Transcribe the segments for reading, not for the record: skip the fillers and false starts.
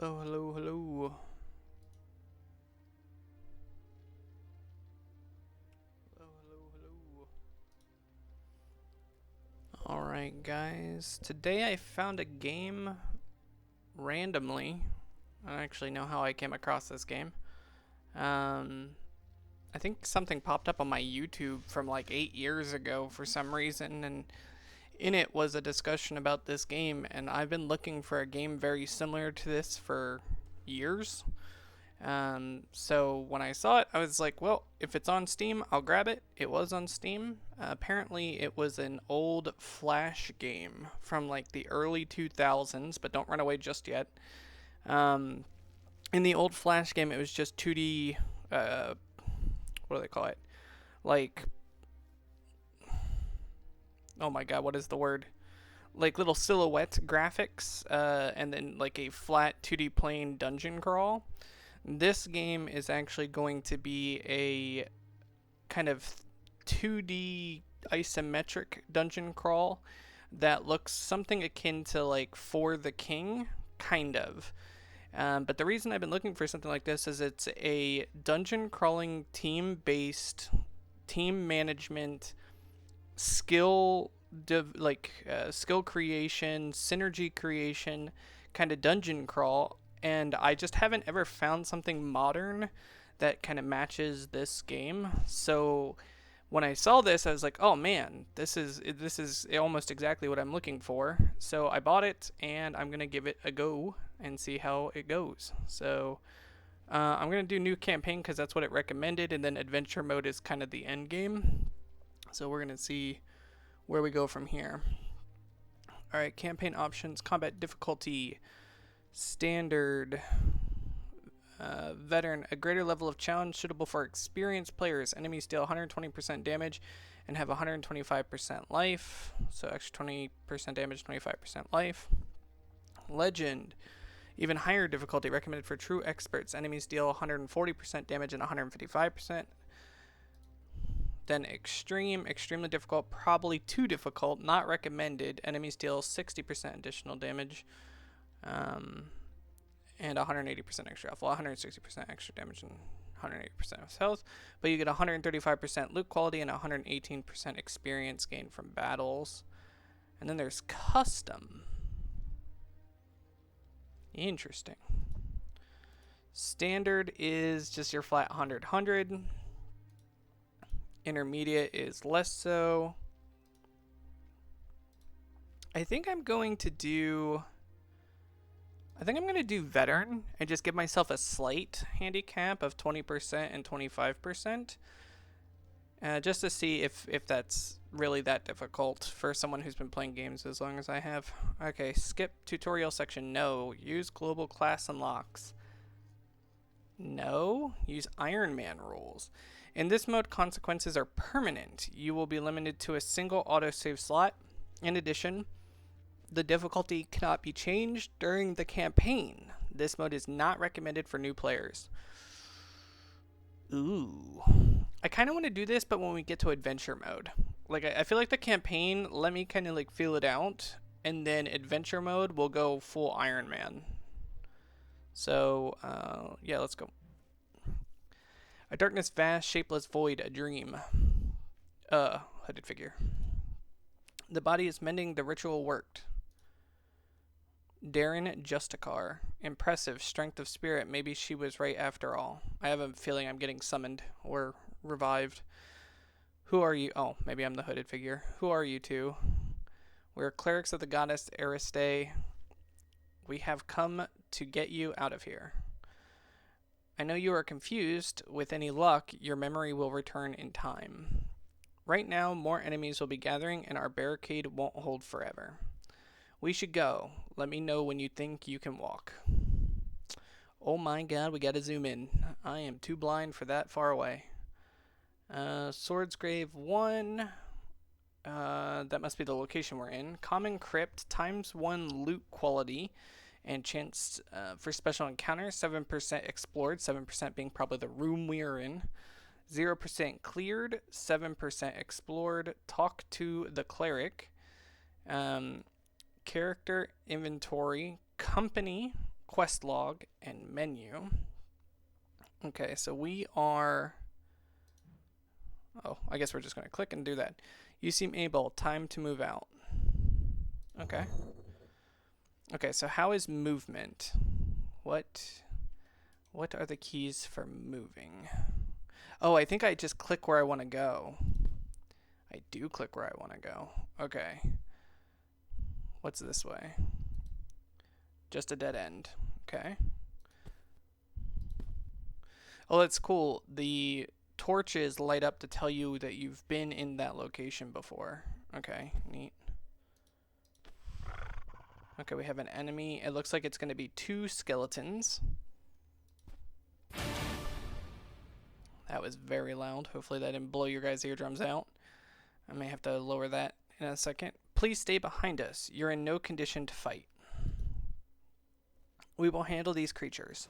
Hello, hello, hello. Hello, hello, hello. Alright, guys. Today I found a game randomly. I don't actually know how I came across this game. I think something popped up on my YouTube from like 8 years ago for some reason, and in it was a discussion about this game, and I've been looking for a game very similar to this for years. So when I saw it, I was like, well, if it's on Steam, I'll grab it. It was on Steam. Apparently, it was an old Flash game from like the early 2000s, but don't run away just yet. Um, in the old Flash game, it was just 2D. What do they call it? Like, oh my god, what is the word? Like little silhouette graphics, and then like a flat 2D plane dungeon crawl. This game is actually going to be a kind of 2D isometric dungeon crawl that looks something akin to like For the King, kind of. But the reason I've been looking for something like this is it's a dungeon crawling team based team management skill skill creation, synergy creation kind of dungeon crawl, and I just haven't ever found something modern that kind of matches this game. So when I saw this, I was like, "Oh man, this is almost exactly what I'm looking for." So I bought it, and I'm gonna give it a go and see how it goes. So I'm gonna do new campaign because that's what it recommended, and then adventure mode is kind of the end game. So we're gonna see where we go from here. All right, campaign options, combat difficulty, standard, veteran, a greater level of challenge suitable for experienced players. Enemies deal 120% damage and have 125% life. So extra 20% damage, 25% life. Legend, even higher difficulty, recommended for true experts. Enemies deal 140% damage and 155%. Then extreme, extremely difficult, probably too difficult, not recommended. Enemies deal 60% additional damage, and 180% extra health. Well, 160% extra damage and 180% of health. But you get 135% loot quality and 118% experience gain from battles. And then there's custom. Interesting. Standard is just your flat 100. Intermediate is less so. I think I'm going to do veteran and just give myself a slight handicap of 20% and 25%. Just to see if that's really that difficult for someone who's been playing games as long as I have. Okay, skip tutorial section. No. Use global class unlocks. No. Use Iron Man rules. In this mode, consequences are permanent. You will be limited to a single autosave slot. In addition, the difficulty cannot be changed during the campaign. This mode is not recommended for new players. Ooh. I kind of want to do this, but when we get to adventure mode. Like, I feel like the campaign, let me kind of like feel it out. And then adventure mode, we'll go full Iron Man. So, yeah, let's go. A darkness vast, shapeless void, a dream. Hooded figure. The body is mending, the ritual worked. Darren Justicar. Impressive, strength of spirit. Maybe she was right after all. I have a feeling I'm getting summoned or revived. Who are you? Oh, maybe I'm the hooded figure. Who are you two? We're clerics of the goddess Ariste. We have come to get you out of here. I know you are confused. With any luck, your memory will return in time. Right now, more enemies will be gathering, and our barricade won't hold forever. We should go. Let me know when you think you can walk. Oh my god, we gotta zoom in. I am too blind for that far away. Swordsgrave 1. That must be the location we're in. Common Crypt, ×1 loot quality. And chance for special encounters, 7% explored, 7% being probably the room we are in. 0% cleared, 7% explored. Talk to the cleric. Character inventory, company, quest log and menu. Okay, so we are... Oh, I guess we're just going to click and do that. You seem able. Time to move out. Okay. Okay, so how is movement? What are the keys for moving? Oh, I think I just click where I want to go. I do click where I want to go. Okay. What's this way? Just a dead end. Okay. Oh, that's cool. The torches light up to tell you that you've been in that location before. Okay, neat. Okay, we have an enemy. It looks like it's going to be 2 skeletons. That was very loud. Hopefully that didn't blow your guys' eardrums out. I may have to lower that in a second. Please stay behind us. You're in no condition to fight. We will handle these creatures.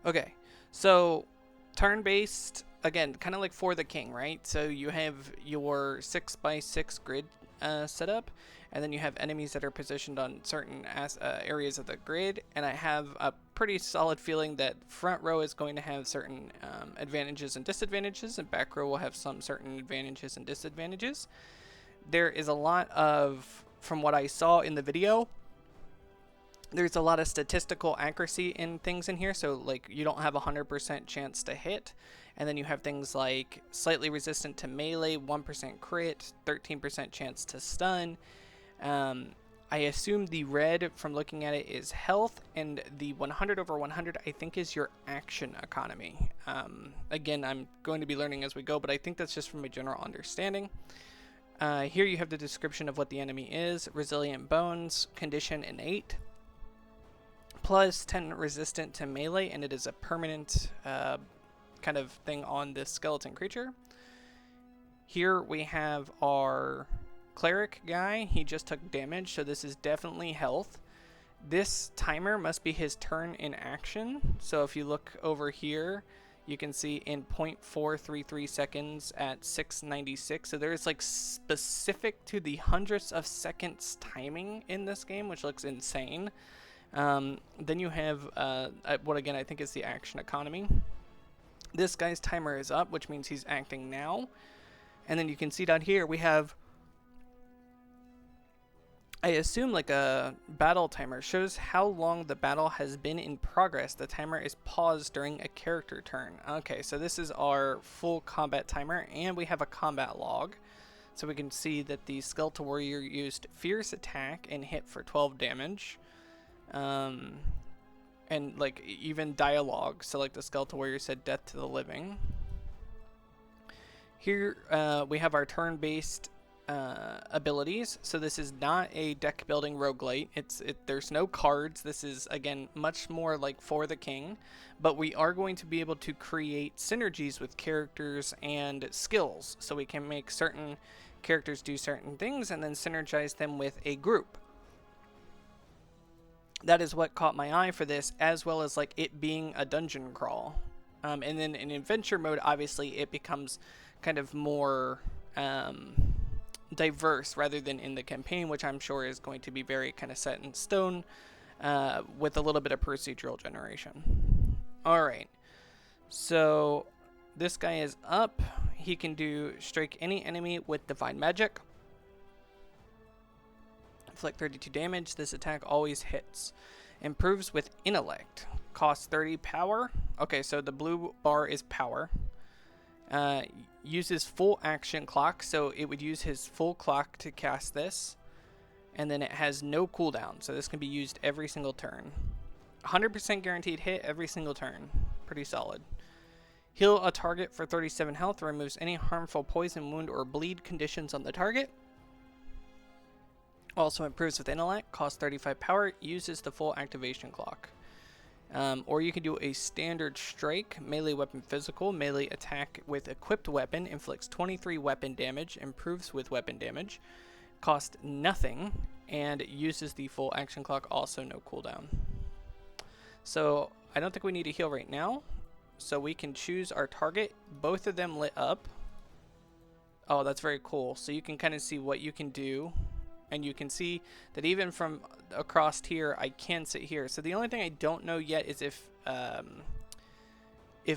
Okay, so turn-based, again, kind of like For the King, right? So you have your 6x6 grid set up, and then you have enemies that are positioned on certain areas of the grid, and I have a pretty solid feeling that front row is going to have certain advantages and disadvantages, and back row will have some certain advantages and disadvantages. There is a lot of, from what I saw in the video, there's a lot of statistical accuracy in things in here, so like you don't have a 100% chance to hit, and then you have things like slightly resistant to melee, 1% crit, 13% chance to stun. I assume the red, from looking at it, is health, and the 100/100 I think is your action economy. Again, I'm going to be learning as we go, but I think that's just from a general understanding. Here you have the description of what the enemy is: resilient bones, condition innate, plus 10 resistant to melee, and it is a permanent kind of thing on this skeleton creature. Here we have our cleric guy. He just took damage, so this is definitely health. This timer must be his turn in action. So if you look over here, you can see in 0.433 seconds at 696. So there's like specific to the hundredths of seconds timing in this game, which looks insane. Then you have what again I think is the action economy. This guy's timer is up, which means he's acting now. And then you can see down here we have, I assume, like a battle timer. Shows how long the battle has been in progress. The timer is paused during a character turn. Okay, so this is our full combat timer, and we have a combat log. So we can see that the Skeletal Warrior used Fierce Attack and hit for 12 damage. And like even dialogue, so like the Skeletal Warrior said, "Death to the living." Here we have our turn-based abilities. So this is not a deck building roguelite. There's no cards. This is again much more like For the King, but we are going to be able to create synergies with characters and skills, so we can make certain characters do certain things and then synergize them with a group. That is what caught my eye for this, as well as like it being a dungeon crawl. And then in adventure mode, obviously it becomes kind of more diverse rather than in the campaign, which I'm sure is going to be very kind of set in stone, with a little bit of procedural generation. Alright, so this guy is up. He can do strike any enemy with divine magic. Inflict 32 damage. This attack always hits. Improves with intellect. Costs 30 power. Okay, so the blue bar is power. Uses full action clock, so it would use his full clock to cast this. And then it has no cooldown, so this can be used every single turn. 100% guaranteed hit every single turn. Pretty solid. Heal a target for 37 health. Removes any harmful poison, wound, or bleed conditions on the target. Also improves with intellect, costs 35 power, uses the full activation clock. Or you can do a standard strike, melee weapon physical, melee attack with equipped weapon, inflicts 23 weapon damage, improves with weapon damage, costs nothing, and uses the full action clock, also no cooldown. So I don't think we need to heal right now, so we can choose our target. Both of them lit up. Oh, that's very cool. So you can kind of see what you can do And you can see that even from across here, I can sit here. So the only thing I don't know yet is if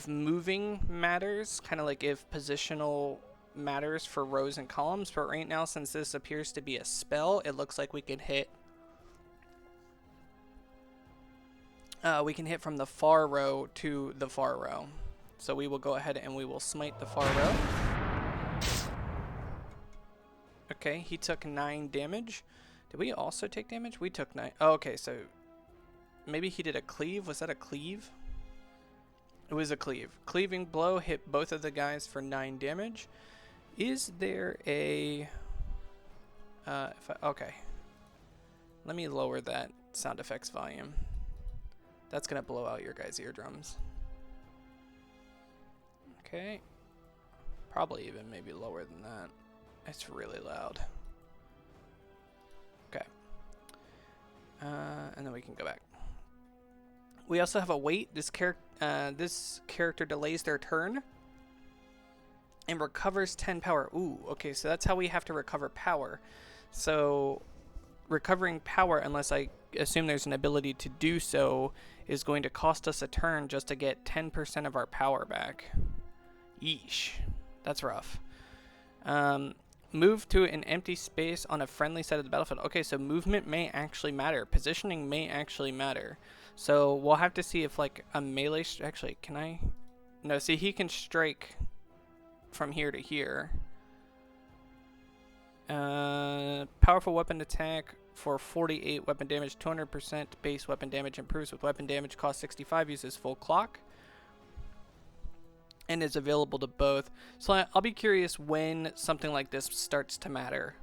moving matters, kind of like if positional matters for rows and columns. But right now, since this appears to be a spell, it looks like we can hit from the far row to the far row. So we will go ahead and we will smite the far row. Okay, he took 9 damage. Did we also take damage? We took 9. Oh, okay, so maybe he did a cleave. Was that a cleave? It was a cleave. Cleaving blow hit both of the guys for 9 damage. Is there a... okay. Let me lower that sound effects volume. That's going to blow out your guys' eardrums. Okay. Probably even maybe lower than that. It's really loud. Okay. And then we can go back. We also have a wait. This character delays their turn and recovers 10 power. Ooh, okay, so that's how we have to recover power. So recovering power, unless I assume there's an ability to do so, is going to cost us a turn just to get 10% of our power back. Yeesh. That's rough. Move to an empty space on a friendly side of the battlefield. Okay, so movement may actually matter. Positioning may actually matter. So we'll have to see if like a melee... Actually, can I... No, see, he can strike from here to here. Powerful weapon attack for 48 weapon damage. 200% base weapon damage improves with weapon damage. Cost 65. Uses full clock. And is available to both. So I'll be curious when something like this starts to matter.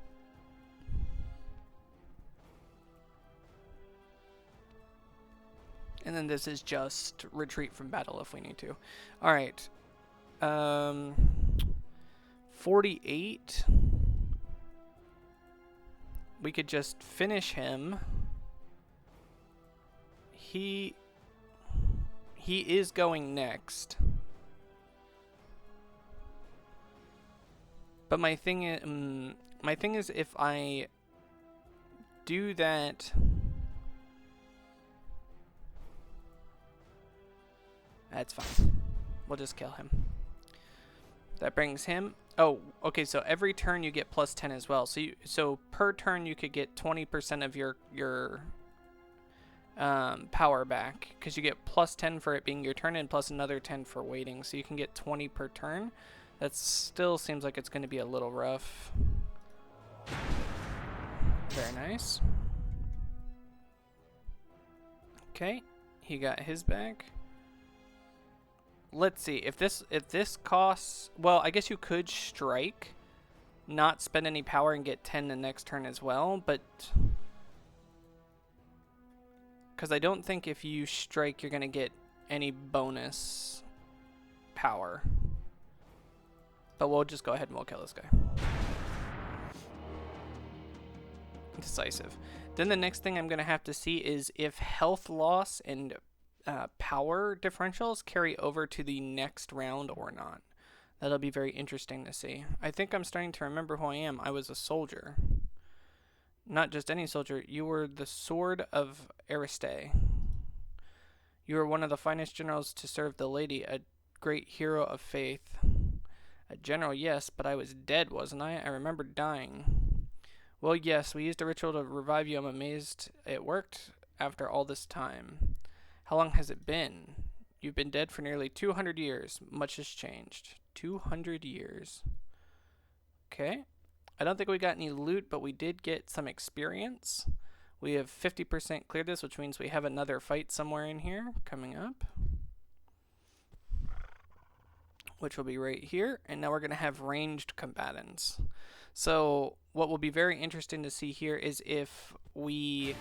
And then this is just retreat from battle if we need to. Alright. 48. We could just finish him. He is going next. But my thing is if I do that, that's fine. We'll just kill him. That brings him. Oh, okay. So every turn you get plus 10 as well. So per turn you could get 20% of your power back, because you get plus 10 for it being your turn and plus another 10 for waiting. So you can get 20 per turn. That still seems like it's going to be a little rough. Very nice. Okay, he got his back. Let's see if this costs. Well, I guess you could strike, not spend any power and get 10 the next turn as well, but because I don't think if you strike you're going to get any bonus power. But we'll just go ahead and we'll kill this guy. Decisive. Then the next thing I'm going to have to see is if health loss and power differentials carry over to the next round or not. That'll be very interesting to see. I think I'm starting to remember who I am. I was a soldier. Not just any soldier. You were the Sword of Ariste. You were one of the finest generals to serve the lady, a great hero of faith. A general, yes, but I was dead, wasn't I? I remember dying. Well, yes, we used a ritual to revive you. I'm amazed it worked after all this time. How long has it been? You've been dead for nearly 200 years. Much has changed. 200 years. Okay. I don't think we got any loot, but we did get some experience. We have 50% cleared this, which means we have another fight somewhere in here coming up, which will be right here. And now we're going to have ranged combatants. So what will be very interesting to see here is we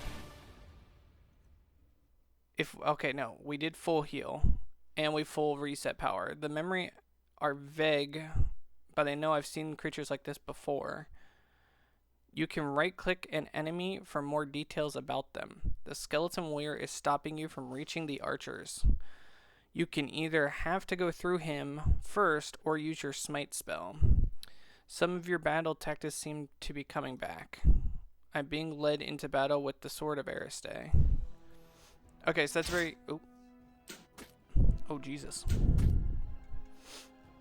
did full heal and we full reset power. The memory are vague, but I know I've seen creatures like this before. You can right click an enemy for more details about them. The skeleton warrior is stopping you from reaching the archers. You can either have to go through him first or use your smite spell. Some of your battle tactics seem to be coming back. I'm being led into battle with the Sword of Ariste. Okay, so that's very... Oh, Jesus.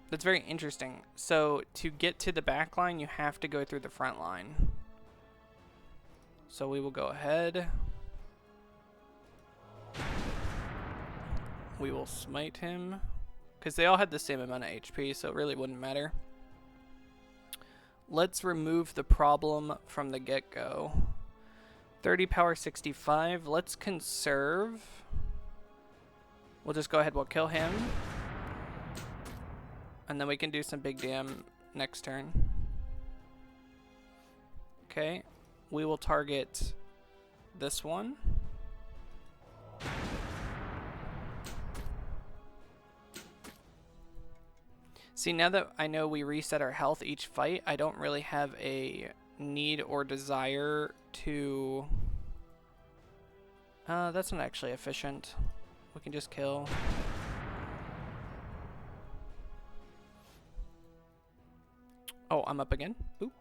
That's very interesting. So, to get to the back line, you have to go through the front line. So we will go ahead. We will smite him. Because they all had the same amount of HP, so it really wouldn't matter. Let's remove the problem from the get-go. 30 power 65. Let's conserve. We'll just go ahead. We'll kill him. And then we can do some big damn next turn. Okay. We will target this one. See, now that I know we reset our health each fight, I don't really have a need or desire to... that's not actually efficient. We can just kill. Oh, I'm up again. Oop.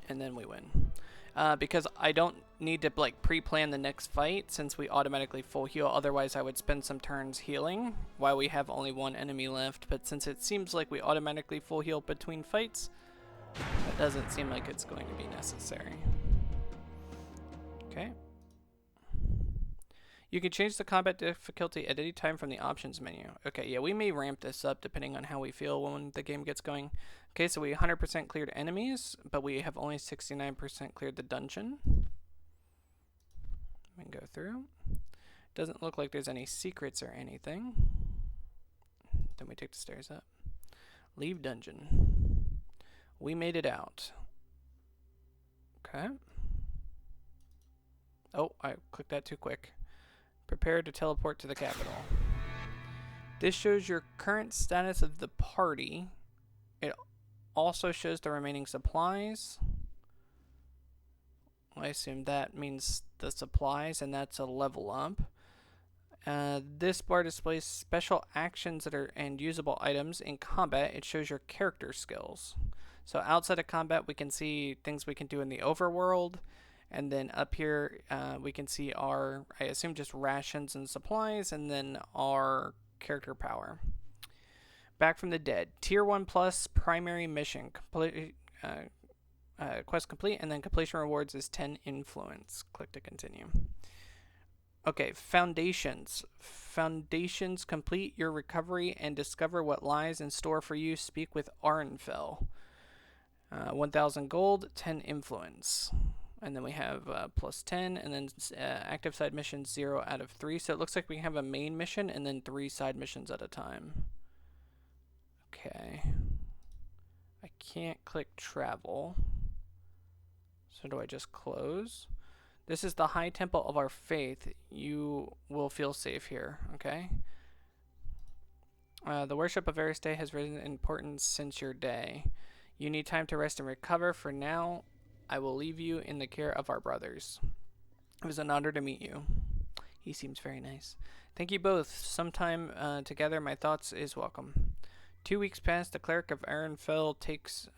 And then we win. Because I don't need to like pre-plan the next fight since we automatically full heal. Otherwise, I would spend some turns healing while we have only one enemy left. But since it seems like we automatically full heal between fights, that doesn't seem like it's going to be necessary. Okay. You can change the combat difficulty at any time from the options menu. Okay, yeah, we may ramp this up depending on how we feel when the game gets going. Okay, so we 100% cleared enemies, but we have only 69% cleared the dungeon. We can go through. Doesn't look like there's any secrets or anything. Then we take the stairs up. Leave dungeon. We made it out. Okay. Oh, I clicked that too quick. Prepare to teleport to the capital. This shows your current status of the party. It also shows the remaining supplies. I assume that means the supplies, and that's a level up. This bar displays special actions that are and usable items in combat. It shows your character skills. So outside of combat, we can see things we can do in the overworld. And then up here, we can see our, I assume, just rations and supplies, and then our character power. Back from the Dead. Tier 1 plus primary mission. Quest complete, and then completion rewards is 10 influence. Click to continue. Okay, Foundations. Foundations complete your recovery and discover what lies in store for you. Speak with Arnfell. 1,000 gold, 10 influence. And then we have plus 10, and then active side missions 0 out of 3. So it looks like we have a main mission and then 3 side missions at a time. Okay. I can't click travel. So do I just close? This is the high temple of our faith. You will feel safe here, okay? The worship of Ariste has risen in importance since your day. You need time to rest and recover. For now, I will leave you in the care of our brothers. It was an honor to meet you. He seems very nice. Thank you both. Sometime together, my thoughts is welcome. 2 weeks past, the cleric of Arnfell takes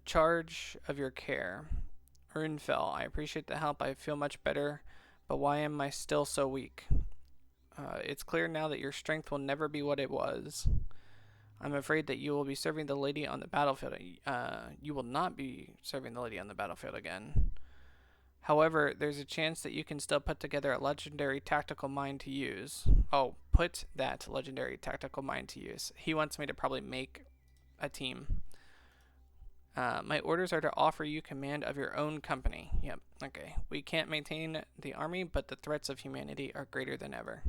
charge of your care. Arnfell, I appreciate the help. I feel much better, but why am I still so weak? It's clear now that your strength will never be what it was. I'm afraid that you will be serving the lady on the battlefield. You will not be serving the lady on the battlefield again. However, there's a chance that you can still put together a legendary tactical mind to use. Oh, put that legendary tactical mind to use. He wants me to probably make a team. My orders are to offer you command of your own company. Yep, okay. We can't maintain the army, but the threats of humanity are greater than ever.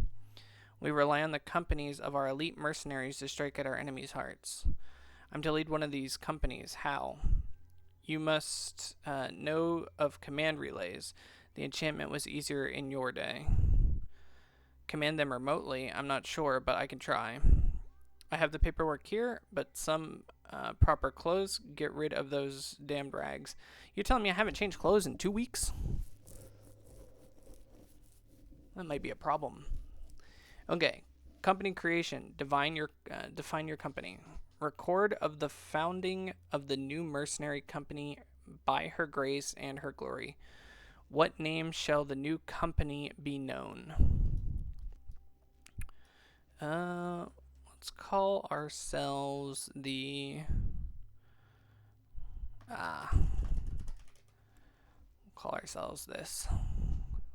We rely on the companies of our elite mercenaries to strike at our enemies' hearts. I'm to lead one of these companies. How? You must know of command relays. The enchantment was easier in your day. Command them remotely? I'm not sure, but I can try. I have the paperwork here, but some proper clothes. Get rid of those damned rags. You're telling me I haven't changed clothes in 2 weeks? That might be a problem. Okay, Company creation. Define your company. Record of the founding of the new mercenary company by her grace and her glory. What name shall the new company be known? Let's call ourselves the call ourselves this.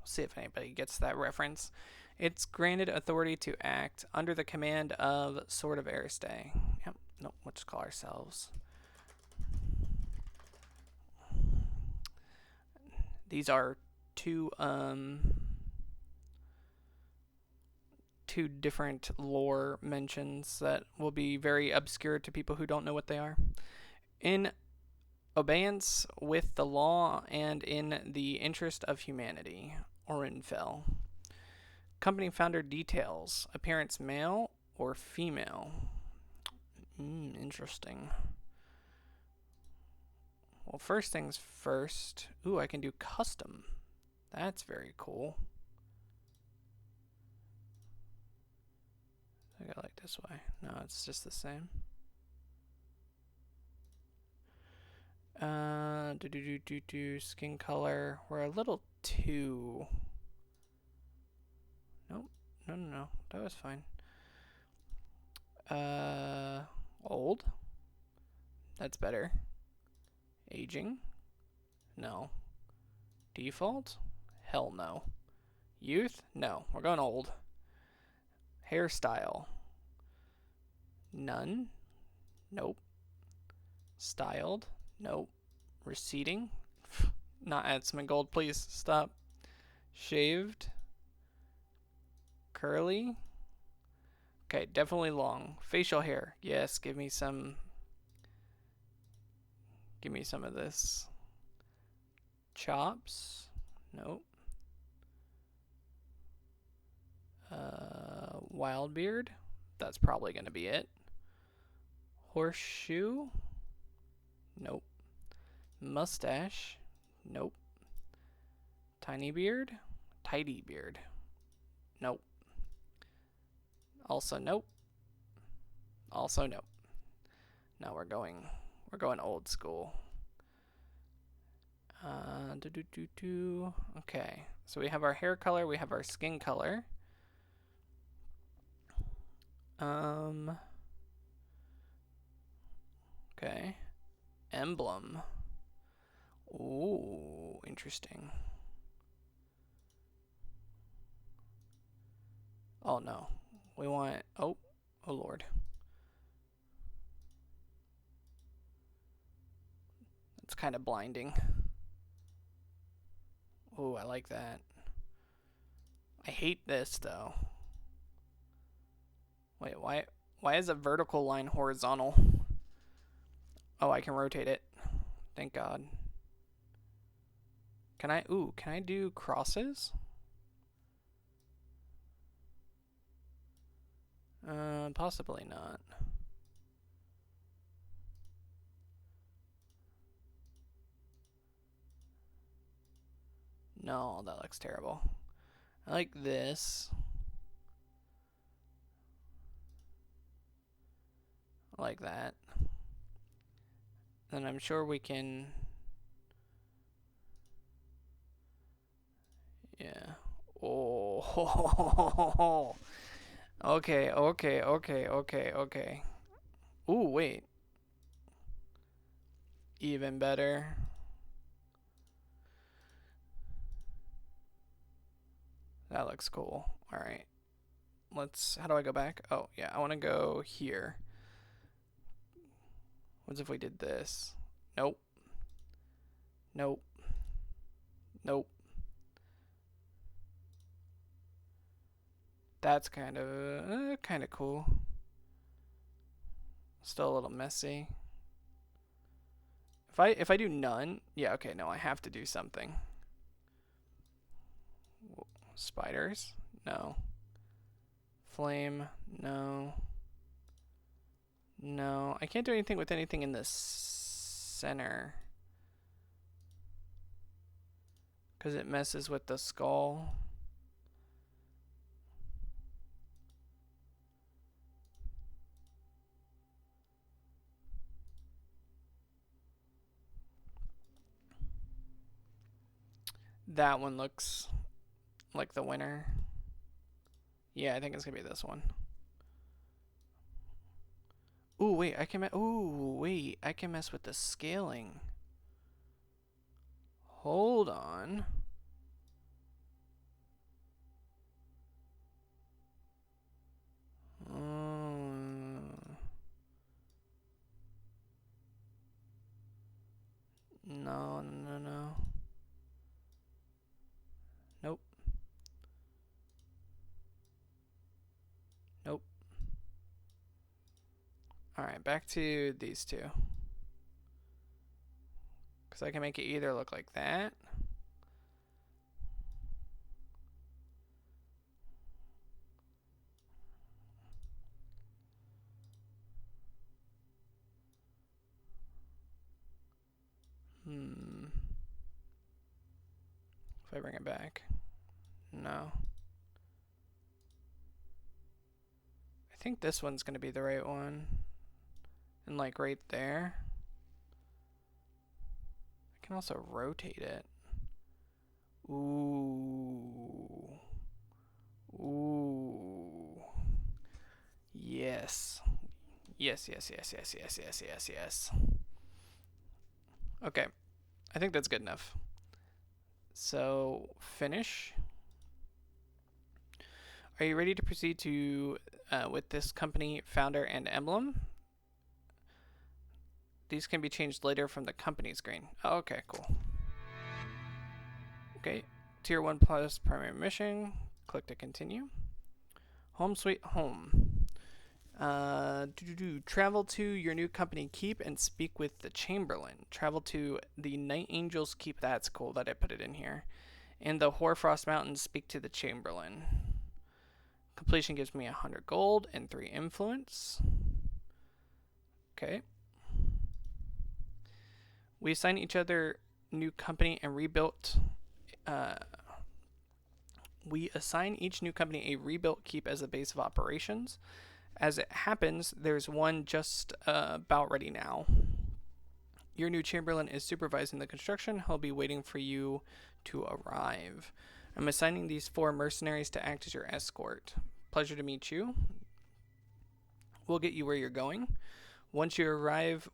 See if anybody gets that reference. It's granted authority to act under the command of Sword of Ariste. Yep. No, we'll just call ourselves. These are two different lore mentions that will be very obscure to people who don't know what they are. In obeyance with the law and in the interest of humanity. Orinfell. Company founder details. Appearance male or female? Interesting. Well, first things first. Ooh, I can do custom. That's very cool. I go like this way. No, it's just the same. Skin color. We're a little too. Nope. No. That was fine. Old. That's better. Aging. No. Default. Hell no. Youth. No. We're going old. Hairstyle. None. Nope. Styled. Nope. Receding. Not add some gold, please. Stop. Shaved. Curly. Okay, definitely long. Facial hair. Yes, give me some of this. Chops. Nope. Wild beard. That's probably going to be it. Horseshoe. Nope. Mustache. Nope. Tiny beard. Tidy beard. Nope. Also nope. Also nope. Now we're going old school. Okay. So we have our hair color, we have our skin color. Okay. Emblem. Ooh, interesting. Oh no. We want oh lord. It's kind of blinding. Ooh, I like that. I hate this though. Wait, why is a vertical line horizontal? Oh, I can rotate it. Thank God. Can I do crosses? Possibly not. No, that looks terrible. I like this. I like that. Then I'm sure we can. Yeah. Oh. Okay. Ooh, wait. Even better. That looks cool. All right. How do I go back? Oh, yeah, I want to go here. What if we did this? Nope. Nope. Nope. That's kind of cool. Still a little messy. If I do none, yeah, okay, no, I have to do something. Spiders? No. Flame? No. No, I can't do anything with anything in the center. Because it messes with the skull. That one looks like the winner. Yeah, I think it's gonna be this one. Ooh, wait, I can mess with the scaling. Hold on. No, no, no. Nope. Nope. Alright, back to these two. Because I can make it either look like that. If I bring it back. No. I think this one's going to be the right one. And like right there. I can also rotate it. Ooh. Ooh. Yes. Yes, yes, yes, yes, yes, yes, yes, yes. Okay. I think that's good enough. So, finish. Are you ready to proceed to with this company founder and emblem? These can be changed later from the company screen. Oh, okay, cool. Okay, Tier 1 plus primary mission. Click to continue. Home sweet home. Travel to your new company keep and speak with the Chamberlain. Travel to the Night Angels keep. That's cool that I put it in here. In the Hoarfrost Mountains, speak to the Chamberlain. Completion gives me 100 gold and 3 influence. Okay. We assign each other new company and rebuilt. We assign each new company a rebuilt keep as a base of operations. As it happens, there's one just about ready now. Your new Chamberlain is supervising the construction. He'll be waiting for you to arrive. I'm assigning these 4 mercenaries to act as your escort. Pleasure to meet you. We'll get you where you're going. Once you arrive,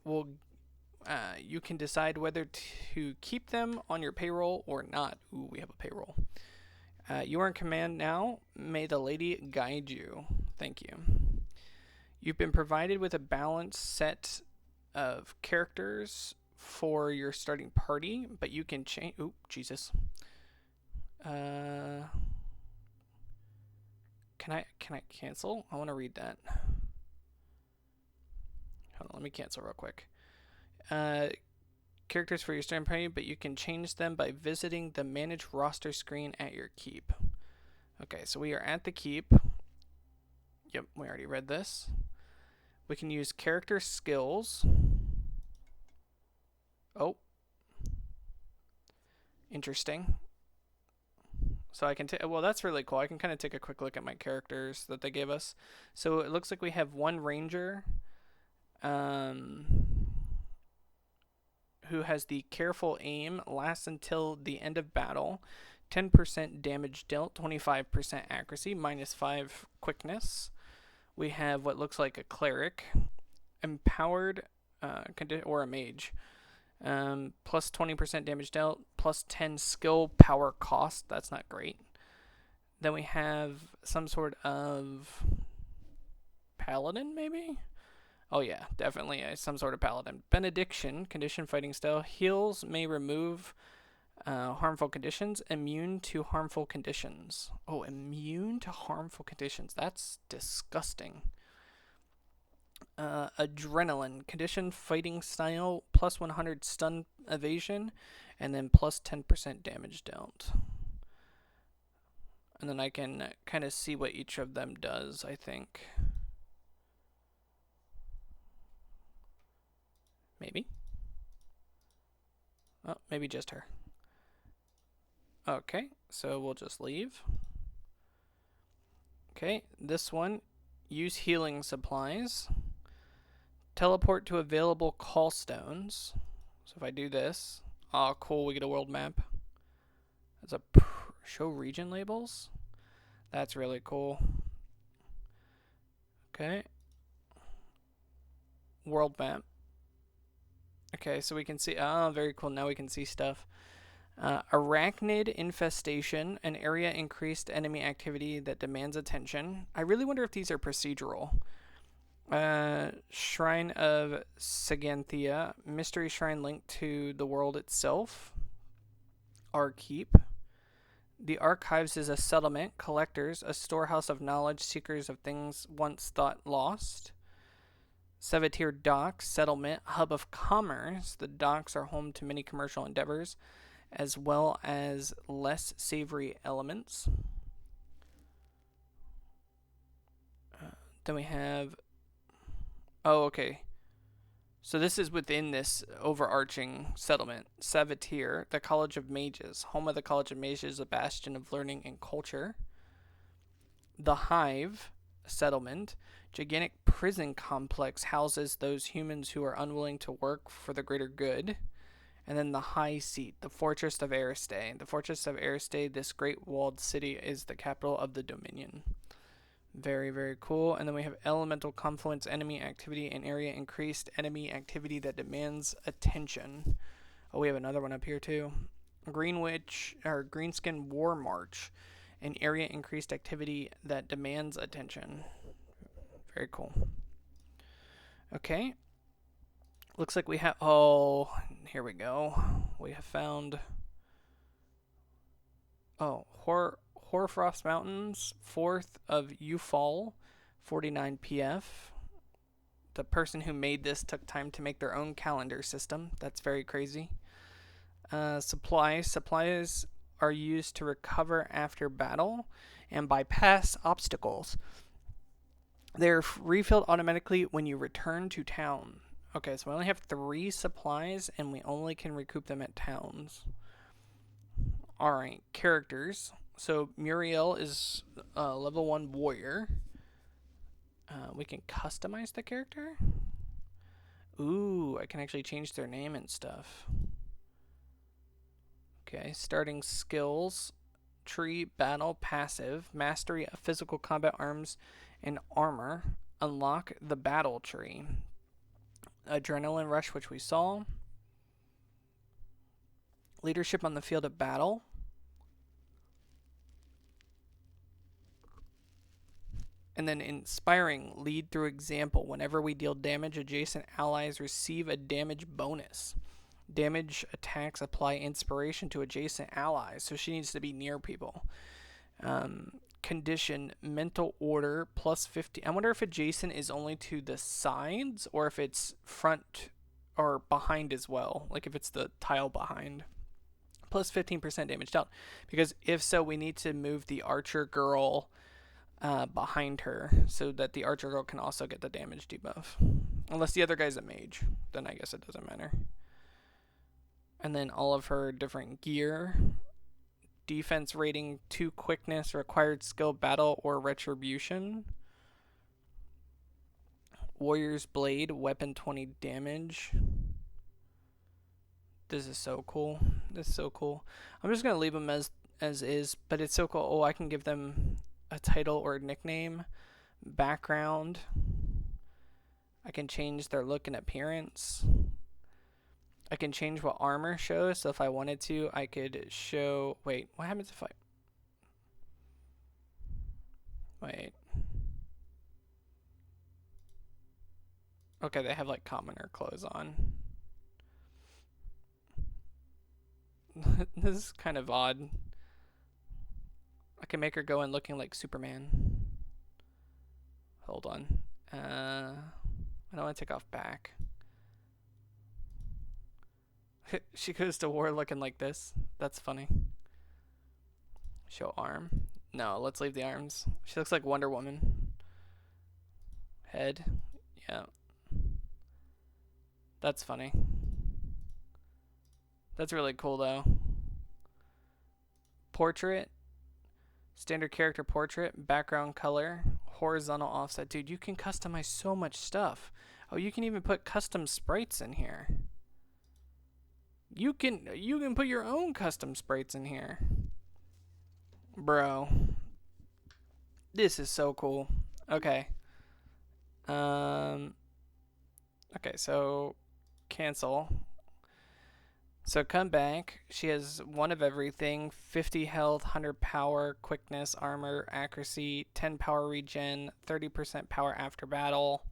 you can decide whether to keep them on your payroll or not. Ooh, we have a payroll. You are in command now. May the lady guide you. Thank you. You've been provided with a balanced set of characters for your starting party, but you can change. Oop, Jesus. Can I cancel? I want to read that. Hold on, let me cancel real quick. Characters for your starting party, but you can change them by visiting the manage roster screen at your keep. Okay, so we are at the keep. Yep, we already read this. We can use character skills. Oh. Interesting. So I can well, that's really cool. I can kind of take a quick look at my characters that they gave us. So it looks like we have one ranger who has the careful aim, lasts until the end of battle, 10% damage dealt, 25% accuracy, minus 5 quickness. We have what looks like a cleric, empowered, or a mage, plus 20% damage dealt, plus 10 skill power cost. That's not great. Then we have some sort of paladin, maybe? Oh yeah, definitely some sort of paladin. Benediction, condition fighting style. Heals may remove harmful conditions. Immune to harmful conditions. Oh, immune to harmful conditions. That's disgusting. Adrenaline, condition fighting style. Plus 100 stun evasion. And then plus 10% damage dealt. And then I can kind of see what each of them does, I think. Maybe. Oh, maybe just her. Okay, so we'll just leave. Okay, this one, use healing supplies. Teleport to available call stones. So if I do this, oh cool, we get a world map. It's a show region labels. That's really cool. Okay. World map. Okay, so we can see. Oh, very cool. Now we can see stuff. Arachnid infestation, an area increased enemy activity that demands attention. I really wonder if these are procedural. Shrine of Saganthia, mystery shrine linked to the world itself. Our keep. The archives is a settlement, collectors, a storehouse of knowledge, seekers of things once thought lost. Sevatir docks, settlement, hub of commerce. The docks are home to many commercial endeavors, as well as less savory elements. Then we have. Oh, okay. So this is within this overarching settlement. Sevatir, the College of Mages. Home of the College of Mages, a bastion of learning and culture. The Hive settlement. Gigantic prison complex houses those humans who are unwilling to work for the greater good. And then the High Seat, the Fortress of Aristay. The Fortress of Aristay, this great walled city, is the capital of the Dominion. Very, very cool. And then we have Elemental Confluence, enemy activity and area increased, enemy activity that demands attention. Oh, we have another one up here too. Greenwich, or Greenskin War March, an area increased activity that demands attention. Very cool. Okay. Looks like we have. Oh, here we go. We have found. Oh, Hoarfrost Mountains, 4th of Ufall, 49 PF. The person who made this took time to make their own calendar system. That's very crazy. Supplies. Supplies are used to recover after battle and bypass obstacles. They're refilled automatically when you return to town. Okay, so we only have 3 supplies and we only can recoup them at towns. Alright, characters. So Muriel is a level 1 warrior. We can customize the character. Ooh, I can actually change their name and stuff. Okay, starting skills. Tree, battle, passive. Mastery of physical combat arms and armor. Unlock the battle tree. Adrenaline rush, which we saw. Leadership on the field of battle. And then inspiring, lead through example. Whenever we deal damage, adjacent allies receive a damage bonus. Damage attacks apply inspiration to adjacent allies, so she needs to be near people. Condition, mental order, plus 50. I wonder if adjacent is only to the sides or if it's front or behind as well. Like if it's the tile behind. Plus 15% damage dealt. Because if so, we need to move the archer girl behind her so that the archer girl can also get the damage debuff. Unless the other guy's a mage, then I guess it doesn't matter. And then all of her different gear. Defense rating 2 quickness, required skill, battle, or retribution. Warrior's blade, weapon 20 damage. This is so cool. This is so cool. I'm just going to leave them as is, but it's so cool. Oh, I can give them a title or a nickname. Background. I can change their look and appearance. I can change what armor shows, so if I wanted to, I could show... Wait, what happens if I... Wait. Okay, they have, like, commoner clothes on. This is kind of odd. I can make her go in looking like Superman. Hold on. I don't want to take off back. She goes to war looking like this. That's funny. Show arm. No, let's leave the arms. She looks like Wonder Woman. Head. Yeah. That's funny. That's really cool though. Portrait. Standard character portrait. Background color. Horizontal offset. Dude, you can customize so much stuff. Oh, you can even put custom sprites in here. You can put your own custom sprites in here. Bro, this is so cool. Okay. Um. Okay, so cancel. So come back. She has one of everything: 50 health, 100 power, quickness, armor, accuracy, 10 power regen, 30% power after battle.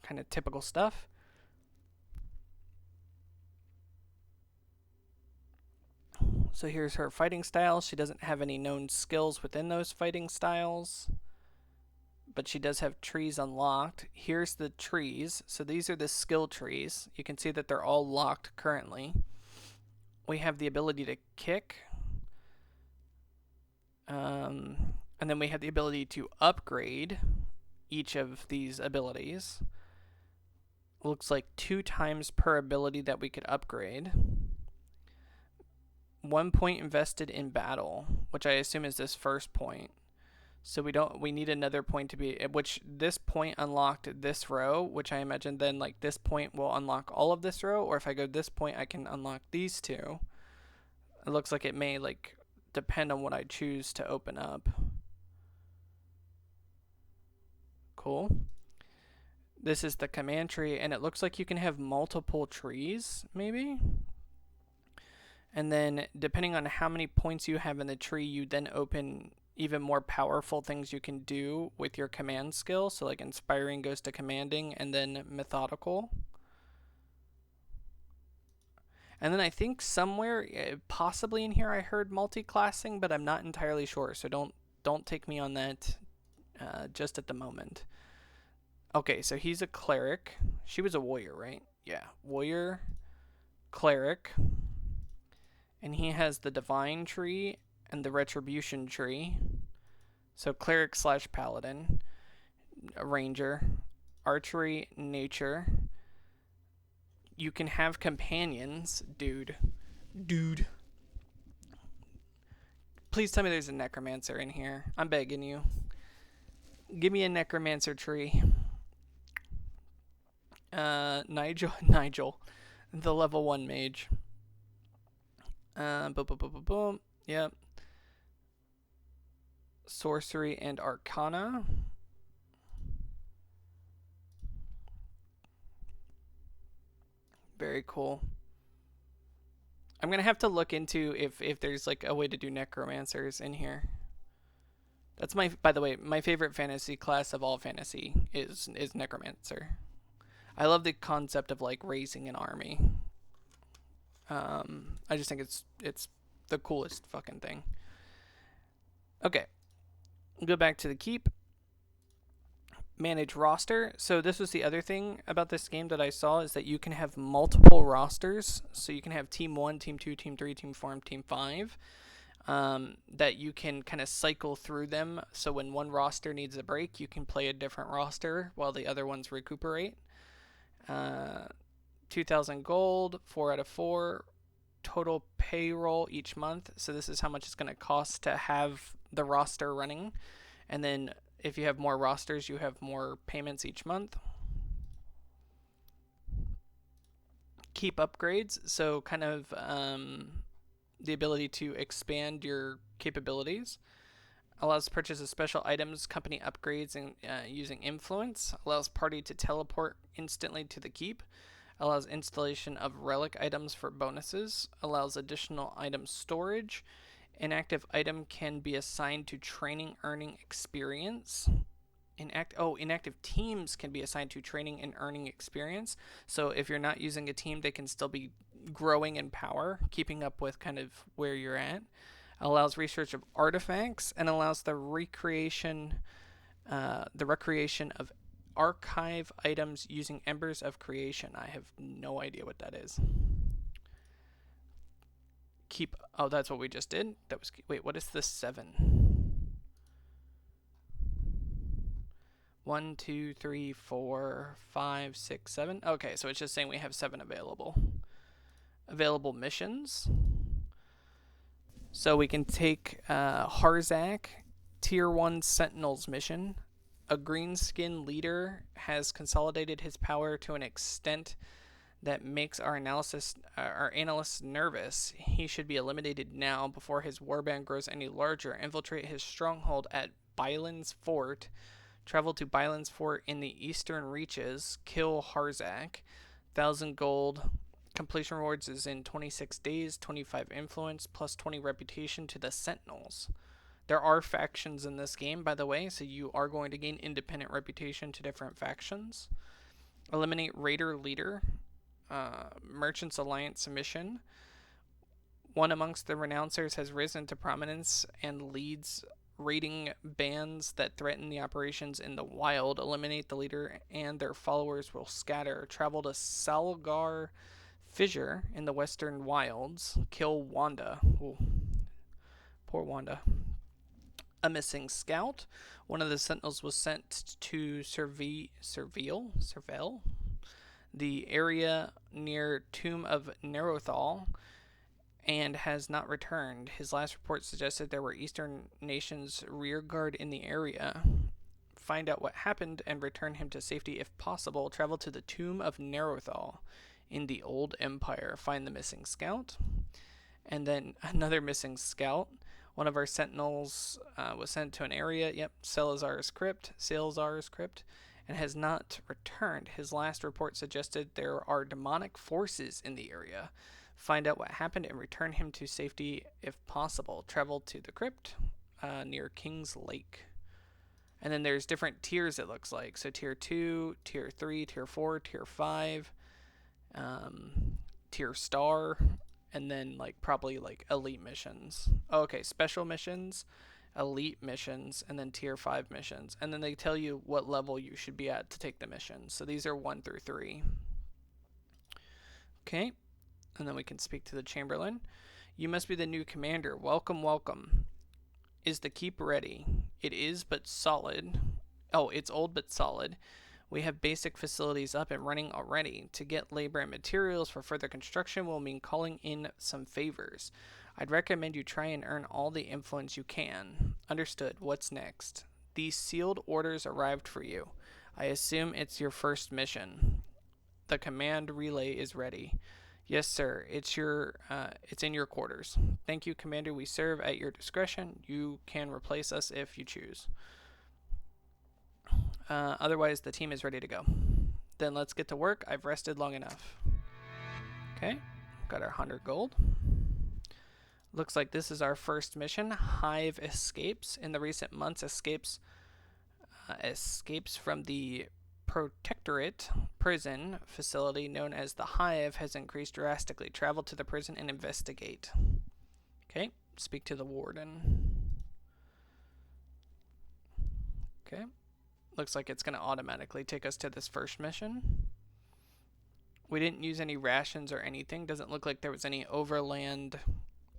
Kind of typical stuff. So here's her fighting style. She doesn't have any known skills within those fighting styles, but she does have trees unlocked. Here's the trees. So these are the skill trees. You can see that they're all locked currently. We have the ability to kick. And then we have the ability to upgrade each of these abilities. Looks like 2 times per ability that we could upgrade. 1 point invested in battle, which I assume is this first point. So we need another point to be, which this point unlocked this row, which I imagine then like this point will unlock all of this row, or if I go this point I can unlock these two. It looks like it may like depend on what I choose to open up. Cool. This is the command tree, and it looks like you can have multiple trees, maybe? And then depending on how many points you have in the tree, you then open even more powerful things you can do with your command skill. So like inspiring goes to commanding, and then methodical. And then I think somewhere, possibly in here, I heard multi-classing, but I'm not entirely sure. So don't take me on that just at the moment. Okay, so he's a cleric. She was a warrior, right? Yeah, warrior, cleric. And he has the divine tree and the retribution tree. So cleric / paladin, ranger, archery, nature. You can have companions, dude. Please tell me there's a necromancer in here. I'm begging you. Give me a necromancer tree. Nigel, the level 1 mage. Boom. Yep. Sorcery and Arcana. Very cool. I'm gonna have to look into if there's like a way to do necromancers in here. That's by the way, my favorite fantasy class of all fantasy is necromancer. I love the concept of like raising an army. I just think it's the coolest fucking thing. Okay, go back to the keep. Manage roster. So this was the other thing about this game that I saw, is that you can have multiple rosters. So you can have team 1, team 2, team 3, team 4, and team 5. That you can kind of cycle through them. So when one roster needs a break, you can play a different roster while the other ones recuperate. 2,000 gold, 4 out of 4. Total payroll each month. So this is how much it's going to cost to have the roster running. And then if you have more rosters, you have more payments each month. Keep upgrades. So kind of the ability to expand your capabilities. Allows purchase of special items, company upgrades, and using influence. Allows party to teleport instantly to the keep. Allows installation of relic items for bonuses. Allows additional item storage. Inactive item can be assigned to training, earning experience. Inactive teams can be assigned to training and earning experience. So if you're not using a team, they can still be growing in power, keeping up with kind of where you're at. Allows research of artifacts, and allows the recreation of archive items using Embers of Creation. I have no idea what that is. Oh, that's what we just did. Wait, what is this 7? 1, 2, 3, 4, 5, 6, 7. Okay, so it's just saying we have 7 available. Available missions. So we can take Harzak, Tier 1 Sentinels mission. A greenskin leader has consolidated his power to an extent that makes our analysts nervous. He should be eliminated now before his warband grows any larger. Infiltrate his stronghold at Bylan's Fort. Travel to Bylan's Fort in the eastern reaches. Kill Harzak. 1,000 gold. Completion rewards is in 26 days, 25 influence, plus 20 reputation to the Sentinels. There are factions in this game, by the way, so you are going to gain independent reputation to different factions. Eliminate Raider Leader. Merchants Alliance mission. One amongst the Renouncers has risen to prominence and leads raiding bands that threaten the operations in the wild. Eliminate the leader and their followers will scatter. Travel to Salgar Fissure in the western wilds. Kill Wanda. Ooh, poor Wanda. A missing scout. One of the sentinels was sent to surveil the area near Tomb of Nerothal and has not returned. His last report suggested there were Eastern nations rearguard in the area. Find out what happened and return him to safety if possible. Travel to the Tomb of Nerothal in the Old Empire. Find the missing scout. And then another missing scout. One of our sentinels was sent to an area. Yep, Salazar's Crypt, and has not returned. His last report suggested there are demonic forces in the area. Find out what happened and return him to safety if possible. Travel to the crypt near King's Lake. And then there's different tiers, it looks like. So tier 2, tier 3, tier 4, tier 5, tier star, and then probably elite missions. Oh, okay, special missions, elite missions, and then tier 5 missions. And then they tell you what level you should be at to take the missions. So these are 1 through 3. Okay, and then we can speak to the Chamberlain. You must be the new commander. Welcome, welcome. Is the keep ready? It is, but solid. Oh, it's old but solid. We have basic facilities up and running already. To get labor and materials for further construction will mean calling in some favors. I'd recommend you try and earn all the influence you can. Understood. What's next? These sealed orders arrived for you. I assume it's your first mission. The command relay is ready. Yes, sir. It's in your quarters. Thank you, Commander. We serve at your discretion. You can replace us if you choose. Otherwise, the team is ready to go. Then let's get to work. I've rested long enough. Okay, got our 100 gold. Looks like this is our first mission. Hive escapes. In the recent months, escapes from the Protectorate prison facility known as the Hive has increased drastically. Travel to the prison and investigate. Okay, speak to the warden. Okay, looks like it's going to automatically take us to this first mission. We didn't use any rations or anything. Doesn't look like there was any overland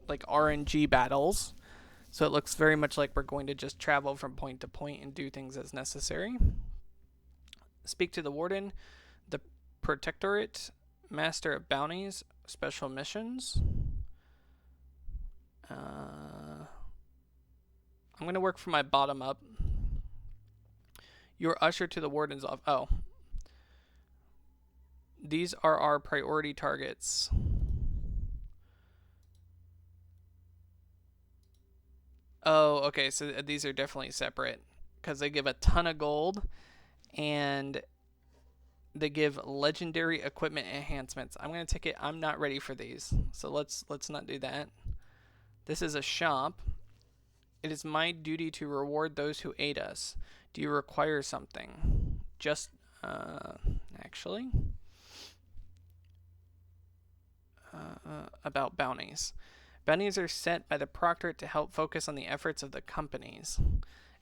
RNG battles. So it looks very much like we're going to just travel from point to point and do things as necessary. Speak to the warden. The Protectorate, Master of Bounties, Special Missions. I'm going to work for my bottom up. You're ushered to the warden's office. Oh. These are our priority targets. Oh, okay, so these are definitely separate because they give a ton of gold and they give legendary equipment enhancements. I'm going to take it. I'm not ready for these, so let's not do that. This is a shop. It is my duty to reward those who aid us. Do you require something? Just actually about bounties. Bounties are set by the Proctorate to help focus on the efforts of the companies.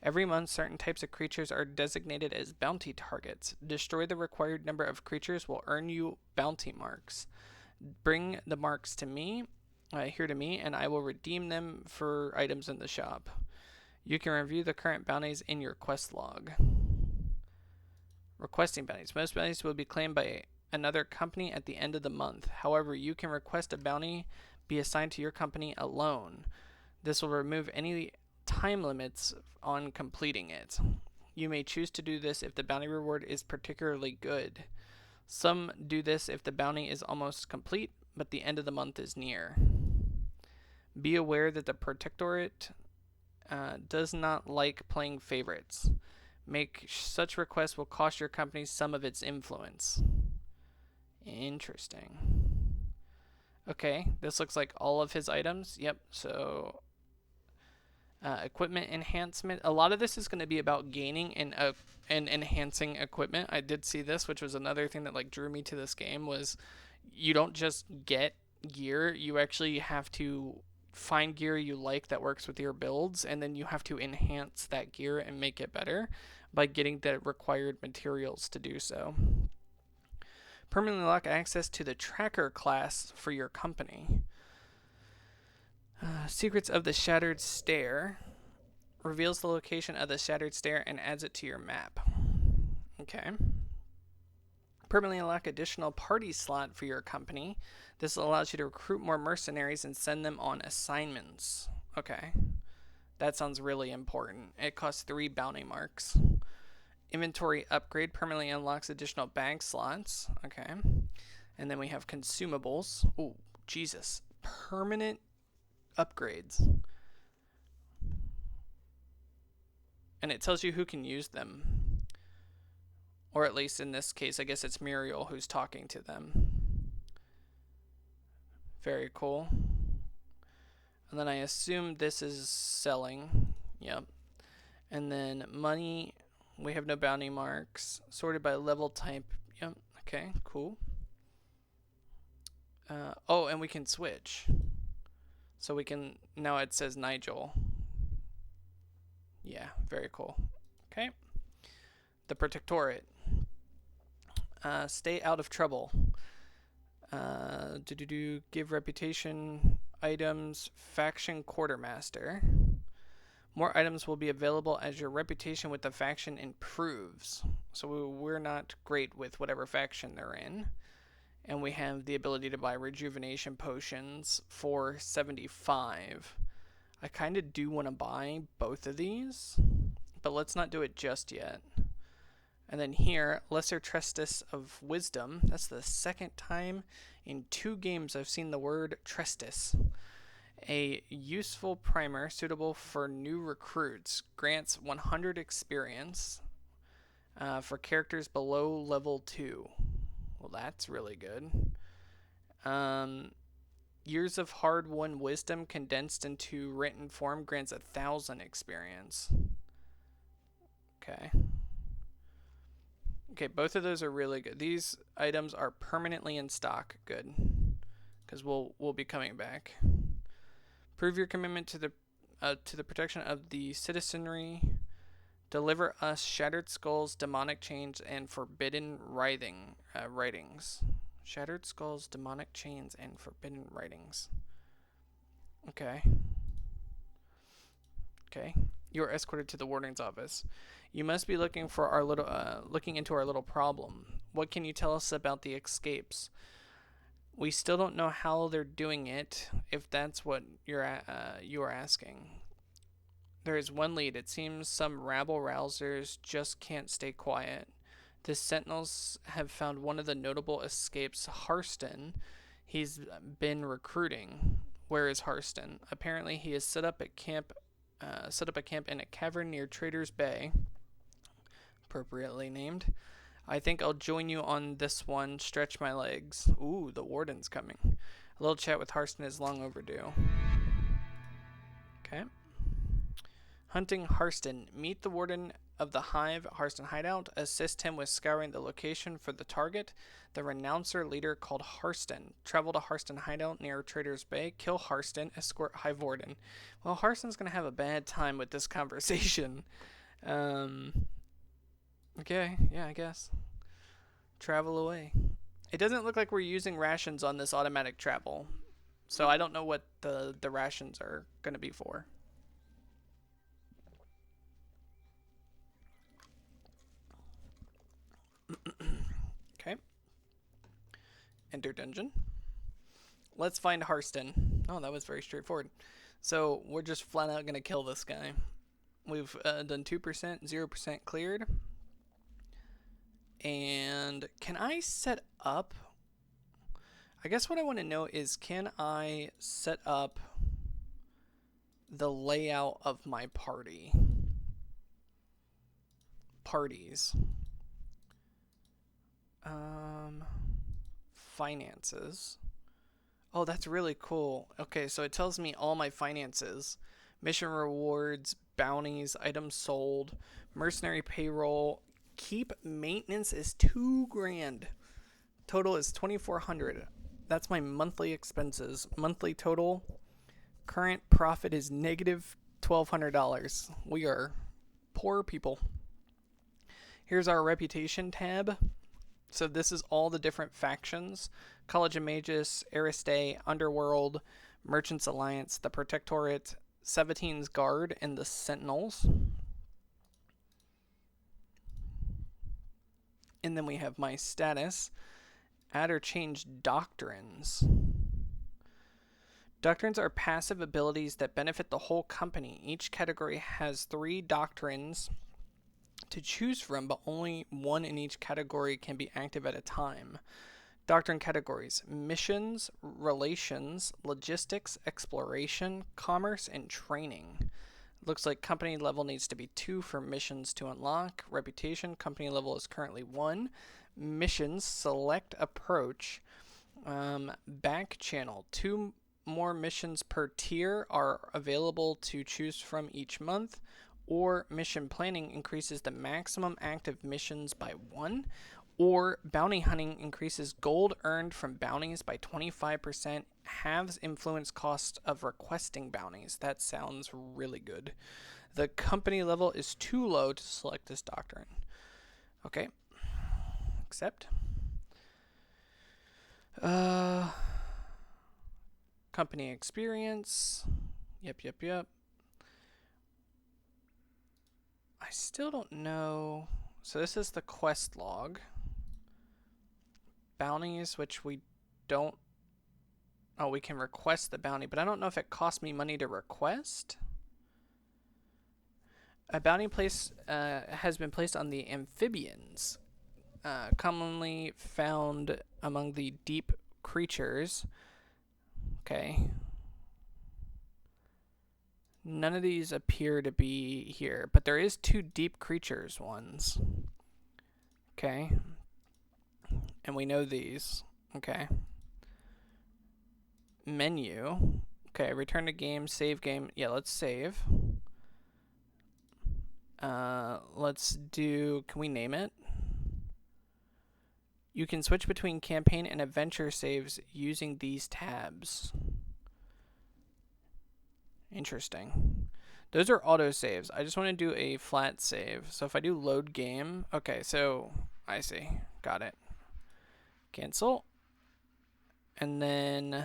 Every month, certain types of creatures are designated as bounty targets. Destroy the required number of creatures will earn you bounty marks. Bring the marks to me, here to me, and I will redeem them for items in the shop. You can review the current bounties in your quest log. Requesting bounties. Most bounties will be claimed by another company at the end of the month. However, you can request a bounty be assigned to your company alone. This will remove any time limits on completing it. You may choose to do this if the bounty reward is particularly good. Some do this if the bounty is almost complete, but the end of the month is near. Be aware that the Protectorate does not like playing favorites. Make such requests will cost your company some of its influence. Interesting. Okay, this looks like all of his items. Yep, so equipment enhancement. A lot of this is going to be about gaining and enhancing equipment. I did see this, which was another thing that like drew me to this game, was you don't just get gear, you actually have to find gear you like that works with your builds, and then you have to enhance that gear and make it better by getting the required materials to do so. Permanently lock access to the tracker class for your company. Secrets of the Shattered Stair reveals the location of the Shattered Stair and adds it to your map. Okay. Permanently unlock additional party slot for your company. This allows you to recruit more mercenaries and send them on assignments. Okay. That sounds really important. It costs 3 bounty marks. Inventory upgrade permanently unlocks additional bag slots. Okay. And then we have consumables. Oh, Jesus. Permanent upgrades. And it tells you who can use them. Or at least in this case, I guess it's Muriel who's talking to them. Very cool. And then I assume this is selling. Yep. And then money, we have no bounty marks. Sorted by level type. Yep. Okay, cool. Oh, and we can switch. So we can, now it says Nigel. Yeah, very cool. Okay. The Protectorate. Stay out of trouble. Give reputation items, faction quartermaster. More items will be available as your reputation with the faction improves. So we're not great with whatever faction they're in. And we have the ability to buy rejuvenation potions for 75. I kind of do want to buy both of these, but let's not do it just yet. And then here, Lesser Trestis of Wisdom. That's the second time in 2 games I've seen the word Trestis. A useful primer suitable for new recruits. Grants 100 experience for characters below level 2. Well, that's really good. Years of hard-won wisdom condensed into written form grants 1,000 experience. Okay. Okay, both of those are really good. These items are permanently in stock. Good. Because we'll be coming back. Prove your commitment to the protection of the citizenry. Deliver us Shattered Skulls, Demonic Chains, and Forbidden Writings. Shattered Skulls, Demonic Chains, and Forbidden Writings. Okay. Okay. You are escorted to the warden's office. You must be looking for our looking into our little problem. What can you tell us about the escapes? We still don't know how they're doing it, if that's what you are asking. There is one lead. It seems some rabble-rousers just can't stay quiet. The Sentinels have found one of the notable escapes, Harston. He's been recruiting. Where is Harston? Apparently, he has set up a camp in a cavern near Trader's Bay, appropriately named. I think I'll join you on this one. Stretch my legs. Ooh, the warden's coming. A little chat with Harston is long overdue. Okay. Hunting Harston. Meet the warden of the Hive Harston hideout. Assist him with scouring the location for the target. The renouncer leader called Harston. Travel to Harston hideout near Trader's Bay. Kill Harston. Escort Hive warden. Well, Harston's going to have a bad time with this conversation. Okay, yeah, I guess. Travel away. It doesn't look like we're using rations on this automatic travel. So I don't know what the rations are going to be for. Okay. Enter dungeon. Let's find Harston. Oh, that was very straightforward. So we're just flat out going to kill this guy. We've done 2%, 0% cleared. And can I set up? I guess what I want to know is, can I set up the layout of my parties? Um, finances. Oh, that's really cool. Okay, so it tells me all my finances. Mission rewards, bounties, items sold, mercenary payroll. Keep maintenance is 2 grand. Total is 2,400. That's my monthly expenses. Monthly total. Current profit is negative $1,200. We are poor people. Here's our reputation tab. So this is all the different factions: College of Magus, Aristay, Underworld, Merchants Alliance, the Protectorate, Seventeen's Guard, and the Sentinels. And then we have my status. Add or change doctrines. Doctrines are passive abilities that benefit the whole company. Each category has 3 doctrines to choose from, but only one in each category can be active at a time. Doctrine categories: missions, relations, logistics, exploration, commerce, and training. Looks like company level needs to be 2 for missions to unlock. Reputation, company level is currently 1. Missions, select approach. Back channel, 2 more missions per tier are available to choose from each month. Or mission planning increases the maximum active missions by 1. Or bounty hunting increases gold earned from bounties by 25%, halves influence cost of requesting bounties. That sounds really good. The company level is too low to select this doctrine. Okay. Accept. Company experience. Yep. I still don't know. So this is the quest log. Bounties, which we don't... Oh, we can request the bounty, but I don't know if it costs me money to request. A bounty has been placed on the amphibians, commonly found among the deep creatures. Okay. None of these appear to be here, but there is 2 deep creatures ones. Okay. And we know these. Okay. Menu. Okay, return to game, save game. Yeah, let's save. Let's do... Can we name it? You can switch between campaign and adventure saves using these tabs. Interesting. Those are auto saves. I just want to do a flat save. So if I do load game... Okay, so... I see. Got it. Cancel. And then...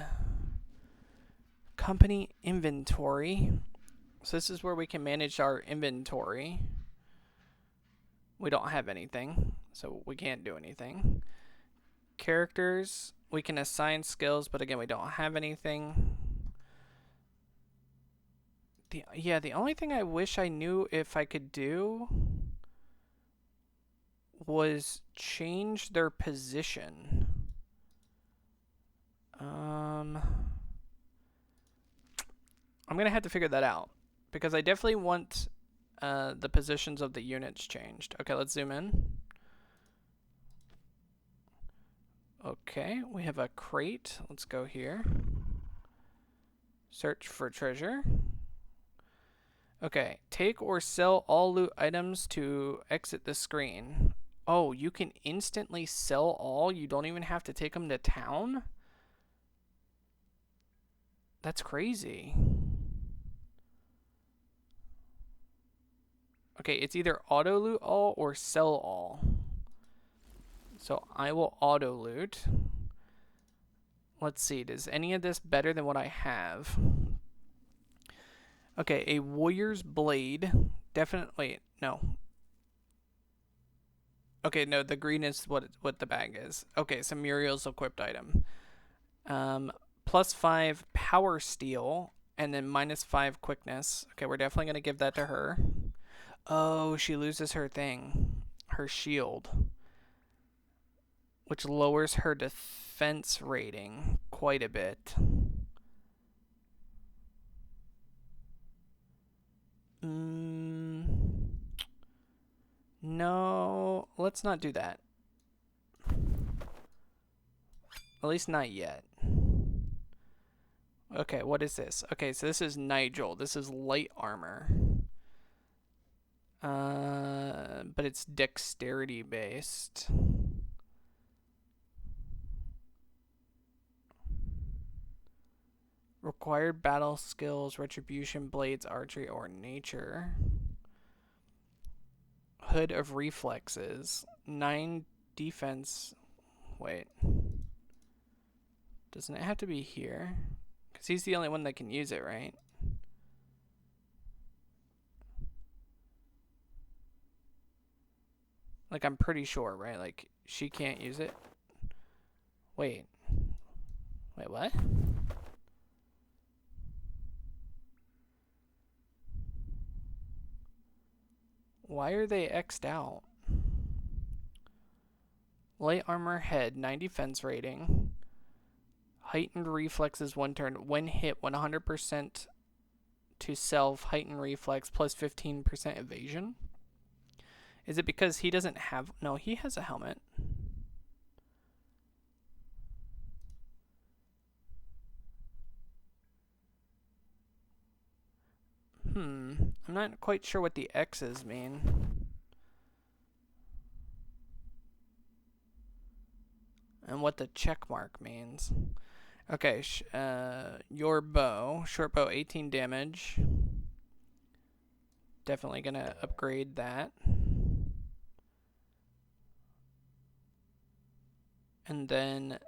Company inventory. So this is where we can manage our inventory. We don't have anything, so we can't do anything. Characters, we can assign skills, but again, we don't have anything. The only thing I wish I knew if I could do was change their position. I'm going to have to figure that out, because I definitely want the positions of the units changed. Okay, let's zoom in. Okay, we have a crate. Let's go here. Search for treasure. Okay, take or sell all loot items to exit the screen. Oh, you can instantly sell all? You don't even have to take them to town? That's crazy. Okay, it's either auto loot all or sell all. So I will auto loot. Let's see, is any of this better than what I have? Okay, a warrior's blade. Definitely, no. Okay, no, the green is what the bag is. Okay, so Muriel's equipped item. +5 power steel, and then -5 quickness. Okay, we're definitely going to give that to her. Oh, she loses her thing. Her shield. which lowers her defense rating quite a bit. No, let's not do that. At least not yet. Okay, what is this? Okay, so this is Nigel. This is light armor. But it's dexterity based. Required battle skills, retribution, blades, archery, or nature. Hood of reflexes. 9 defense. Wait. Doesn't it have to be here? Because he's the only one that can use it, right? Like, I'm pretty sure, right? Like, she can't use it. Wait. Wait, what? Why are they X'd out? Light armor head, 9 defense rating. Heightened reflexes 1 turn. When hit, 100% to self. Heightened reflex plus 15% evasion. Is it because he doesn't have... No, he has a helmet. I'm not quite sure what the X's mean. And what the check mark means. Okay, your bow. Short bow, 18 damage. Definitely gonna upgrade that. And then...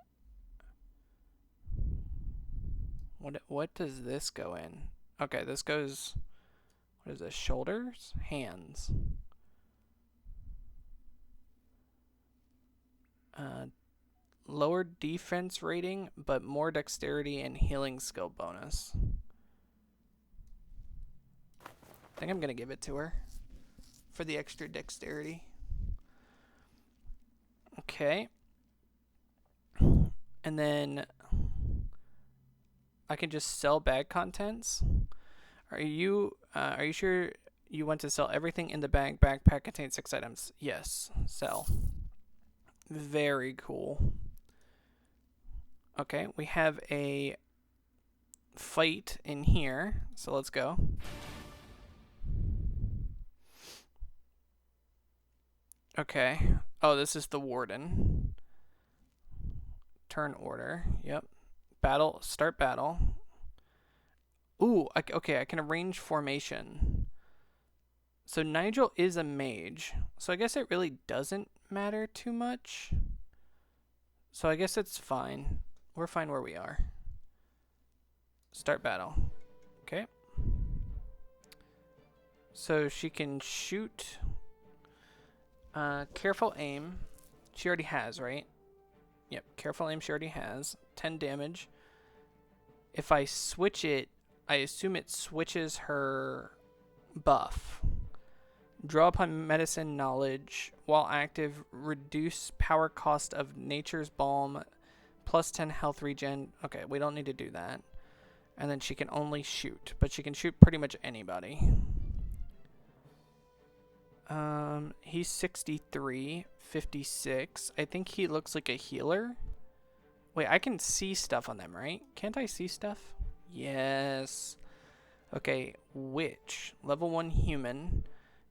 What does this go in? Okay, this goes... What is this? Shoulders? Hands. Lower defense rating, but more dexterity and healing skill bonus. I think I'm going to give it to her for the extra dexterity. Okay. And then I can just sell bag contents. Are you sure you want to sell everything in the bag? Backpack contains 6 items. Yes, sell. Very cool. Okay, we have a fight in here, so let's go. Okay. Oh, this is the warden. Turn order. Yep. Battle. Start battle. Ooh, okay, I can arrange formation. So Nigel is a mage, so I guess it really doesn't matter too much. So I guess it's fine. We're fine where we are. Start battle. Okay. So she can shoot. Careful aim. She already has, right? Yep, careful aim she already has. 10 damage. If I switch it, I assume it switches her buff. Draw upon medicine knowledge. While active, reduce power cost of nature's balm. Plus 10 health regen. Okay, we don't need to do that. And then she can only shoot. But she can shoot pretty much anybody. He's 63, 56. I think he looks like a healer. Wait, I can see stuff on them, right? Can't I see stuff? Yes. Okay, witch. Level 1 human.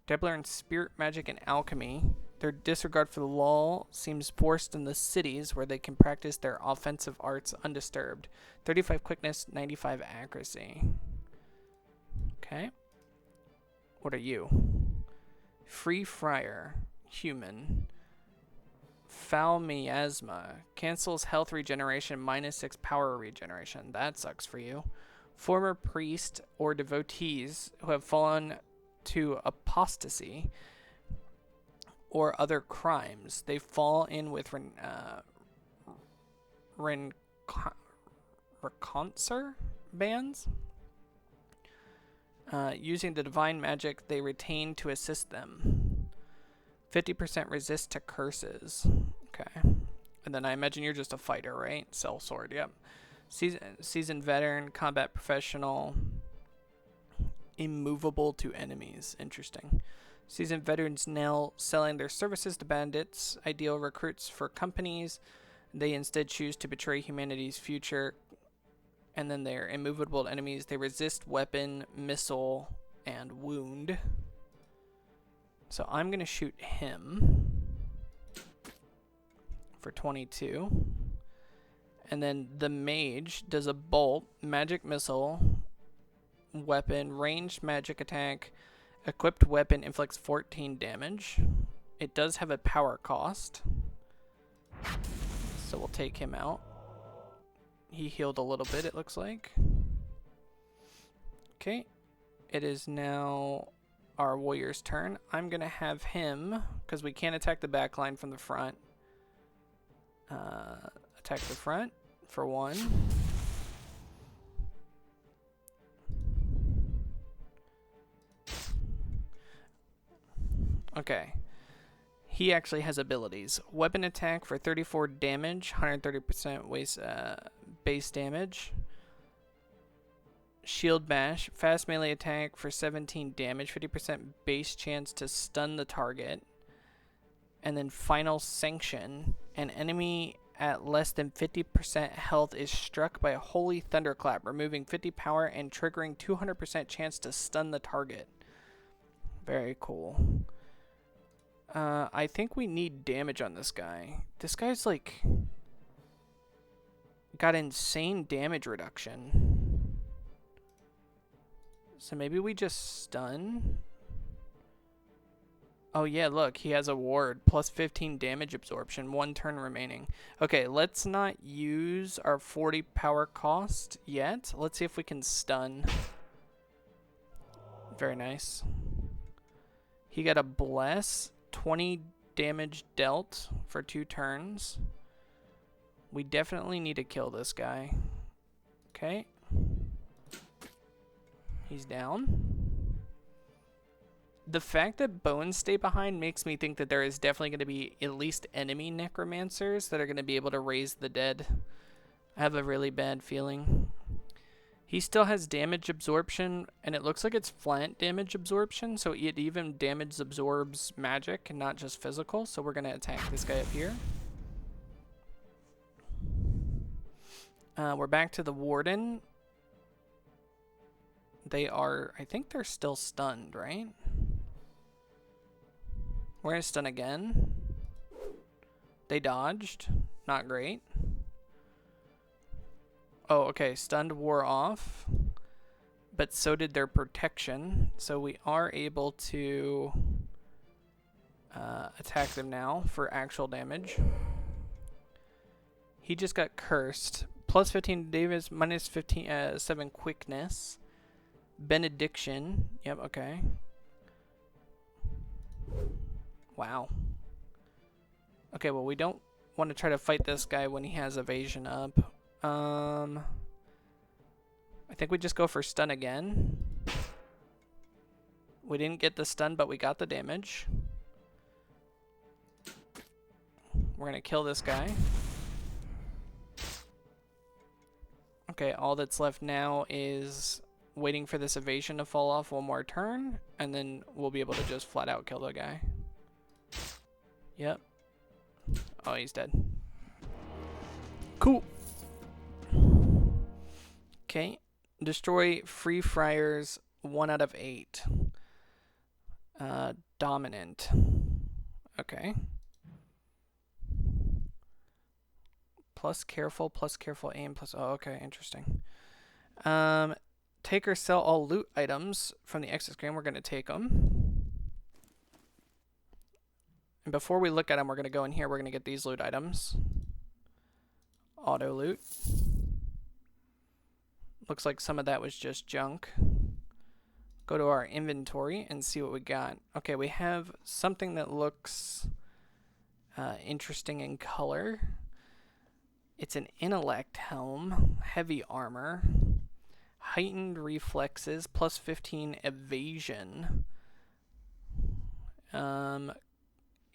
Dabbler in spirit magic and alchemy. Their disregard for the law seems forced in the cities where they can practice their offensive arts undisturbed. 35 quickness, 95 accuracy. Okay. What are you? Free Friar. Human. Foul Miasma. Cancels health regeneration, -6 power regeneration. That sucks for you. Former priest or devotees who have fallen to apostasy or other crimes. They fall in with Reconcer bands. Using the divine magic they retain to assist them. 50% resist to curses. Okay. And then I imagine you're just a fighter, right? Sellsword, yep. Seasoned veteran, combat professional, immovable to enemies. Interesting. Seasoned veterans now selling their services to bandits, ideal recruits for companies. They instead choose to betray humanity's future. And then they're immovable to enemies. They resist weapon, missile, and wound. So I'm going to shoot him for 22. And then the mage does a bolt, magic missile, weapon, ranged magic attack, equipped weapon inflicts 14 damage. It does have a power cost, so we'll take him out. He healed a little bit, it looks like. Okay, it is now our warrior's turn. I'm gonna have him, because we can't attack the back line from the front, attack the front for 1. Okay. He actually has abilities. Weapon attack for 34 damage, 130% base damage. Shield bash, fast melee attack for 17 damage, 50% base chance to stun the target. And then final sanction, an enemy at less than 50% health is struck by a holy thunderclap, removing 50 power and triggering 200% chance to stun the target. Very cool. I think we need damage on this guy. This guy's like got insane damage reduction. So maybe we just stun. Oh yeah, look, he has a ward, plus 15 damage absorption, 1 turn remaining. Okay, let's not use our 40 power cost yet. Let's see if we can stun. Very nice. He got a bless, 20 damage dealt for 2 turns. We definitely need to kill this guy. Okay. He's down. The fact that bones stay behind makes me think that there is definitely going to be at least enemy necromancers that are going to be able to raise the dead. I have a really bad feeling. He still has damage absorption, and it looks like it's flat damage absorption, so it even damage absorbs magic and not just physical. So we're going to attack this guy up here. We're back to the warden. They are, I think they're still stunned, right? We're going to stun again. They dodged. Not great. Oh, okay. Stunned wore off. But so did their protection. So we are able to attack them now for actual damage. He just got cursed. Plus 15 Davis, minus 7 quickness. Benediction. Yep, okay. Wow. Okay, well, we don't want to try to fight this guy when he has evasion up. I think we just go for stun again. We didn't get the stun, but we got the damage. We're going to kill this guy. Okay, all that's left now is waiting for this evasion to fall off 1 more turn, and then we'll be able to just flat out kill the guy. Yep. Oh, he's dead. Cool. Okay. Destroy Free Friars 1 out of 8. Dominant. Okay. Plus careful aim, plus... Oh, okay, interesting. Take or sell all loot items from the exit screen. We're going to take them. And before we look at them, we're going to go in here. We're going to get these loot items. Auto loot. Looks like some of that was just junk. Go to our inventory and see what we got. Okay, we have something that looks interesting in color. It's an intellect helm, heavy armor, heightened reflexes, plus 15 evasion,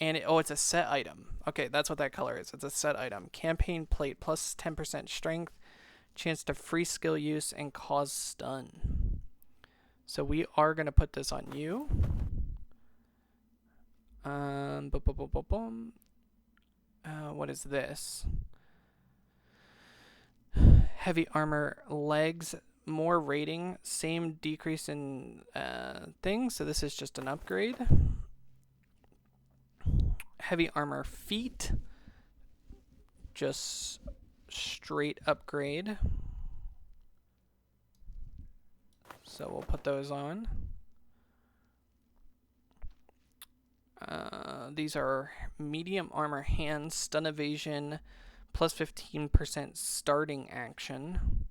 And oh, it's a set item. Okay, that's what that color is. It's a set item. Campaign plate plus 10% strength, chance to free skill use, and cause stun. So we are going to put this on you. What is this? Heavy armor, legs, more rating, same decrease in things. So this is just an upgrade. Heavy armor, feet, just straight upgrade. So we'll put those on. These are medium armor, hands, stun evasion, plus 15% starting action.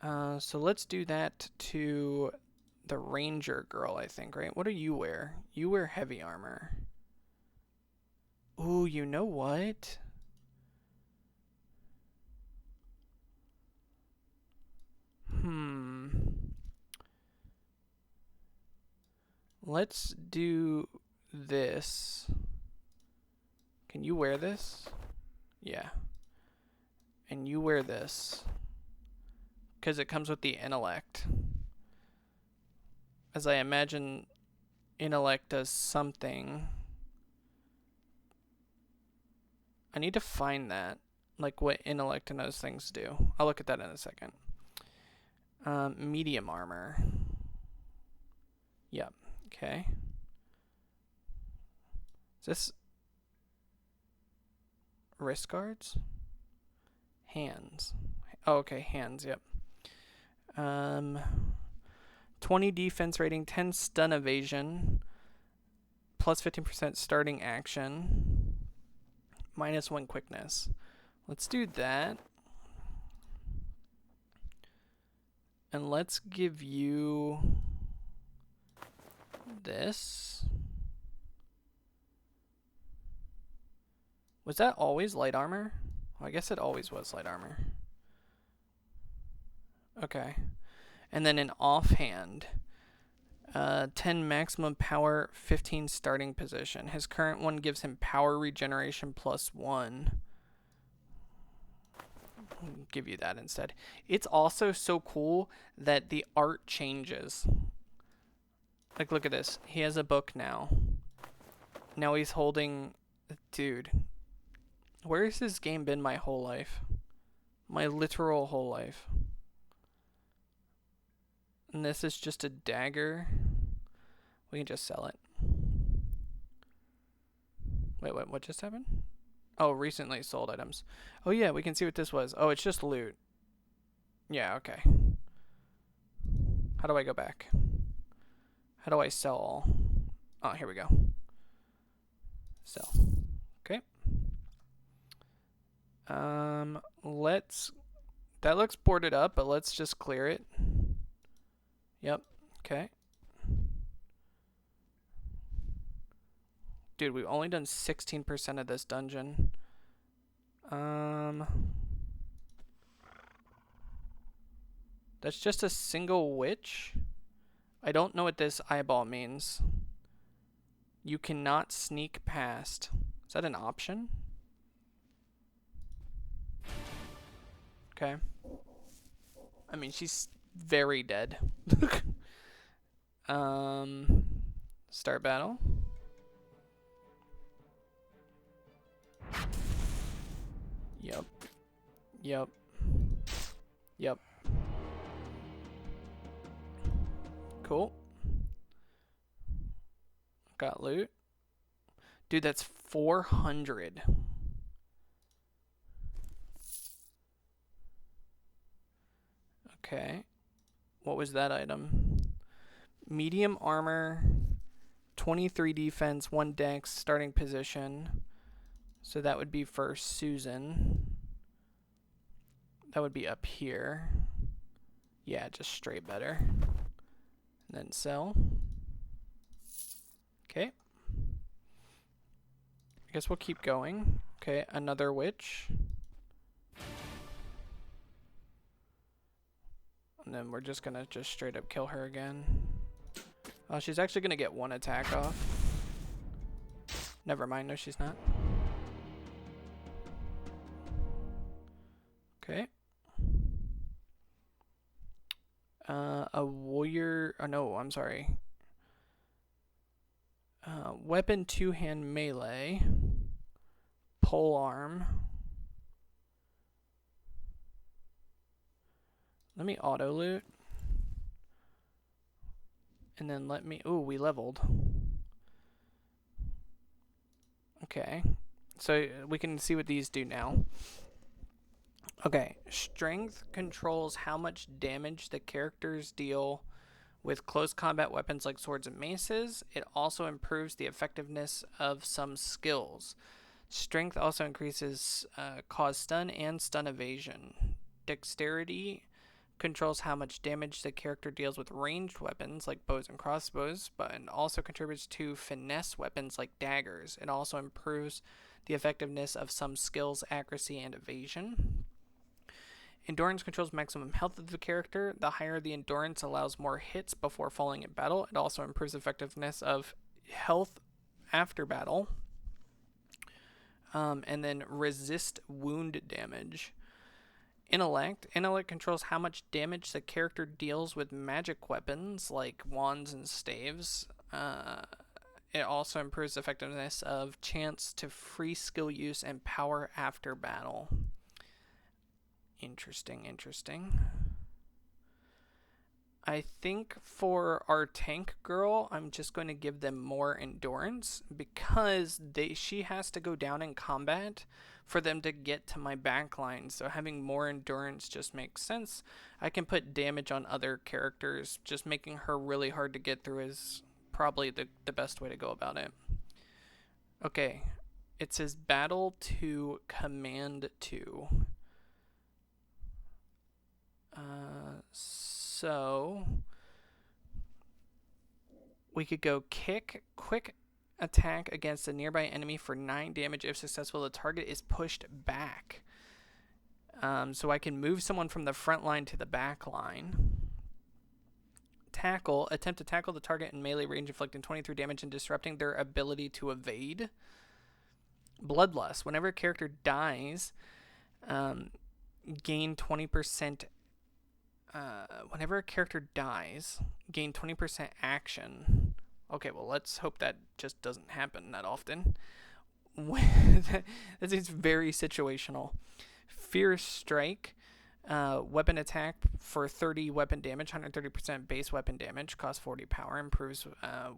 So let's do that to the ranger girl, I think, right? What do you wear? You wear heavy armor. Ooh, you know what? Let's do this. Can you wear this? Yeah. And you wear this. Because it comes with the intellect. As I imagine intellect does something. I need to find that. Like what intellect and those things do. I'll look at that in a second. Medium armor. Yep. Okay. Is this wrist guards? Hands. Oh, okay, hands, yep. 20 defense rating, 10 stun evasion, plus 15% starting action, minus 1 quickness. Let's do that. And let's give you this. Was that always light armor? Well, I guess it always was light armor. Okay. And then an offhand. 10 maximum power, 15 starting position. His current one gives him power regeneration plus 1. I'll give you that instead. It's also so cool that the art changes. Like, look at this. He has a book now. Now he's holding... Dude. Where has this game been my whole life? My literal whole life. And this is just a dagger. We can just sell it. Wait, what just happened? Oh, recently sold items. Oh yeah, we can see what this was. Oh, it's just loot. Yeah, okay. How do I go back? How do I sell all? Oh, here we go. Sell. Okay. Let's... That looks boarded up, but let's just clear it. Yep. Okay. Dude, we've only done 16% of this dungeon. That's just a single witch. I don't know what this eyeball means. You cannot sneak past. Is that an option? Okay. I mean, she's very dead. Start battle. Yep. Yep. Yep. Cool. Got loot. Dude, that's 400. Okay. What was that item? Medium armor, 23 defense, 1 dex, starting position. So that would be for Susan. That would be up here. Yeah, just straight better. And then sell. Okay. I guess we'll keep going. Okay, another witch. And then we're just gonna just straight up kill her again. Oh, she's actually gonna get 1 attack off. Never mind. No, she's not. Okay. A warrior. Oh, no, I'm sorry. Weapon two-hand melee. Pole arm. Let me auto loot. And then let me. Ooh, we leveled. Okay. So we can see what these do now. Okay. Strength controls how much damage the characters deal with close combat weapons like swords and maces. It also improves the effectiveness of some skills. Strength also increases cause stun and stun evasion. Dexterity controls how much damage the character deals with ranged weapons like bows and crossbows, but it also contributes to finesse weapons like daggers. It also improves the effectiveness of some skills, accuracy, and evasion. Endurance controls maximum health of the character. The higher the endurance allows more hits before falling in battle. It also improves the effectiveness of health after battle. And then resist wound damage. Intellect controls how much damage the character deals with magic weapons like wands and staves. It also improves the effectiveness of chance to free skill use and power after battle. Interesting. I think for our tank girl, I'm just going to give them more endurance because she has to go down in combat for them to get to my backline. So having more endurance just makes sense. I can put damage on other characters. Just making her really hard to get through is probably the best way to go about it. Okay. It says battle to command 2. So we could go kick, quick attack against a nearby enemy for 9 damage. If successful, the target is pushed back. So I can move someone from the front line to the back line. Tackle, attempt to tackle the target in melee range, inflicting 23 damage and disrupting their ability to evade. Bloodlust, whenever a character dies, gain 20%. Whenever a character dies, gain 20% action. Okay, well, let's hope that just doesn't happen that often. That seems very situational. Fierce Strike, weapon attack for 30 weapon damage, 130% base weapon damage, costs 40 power, improves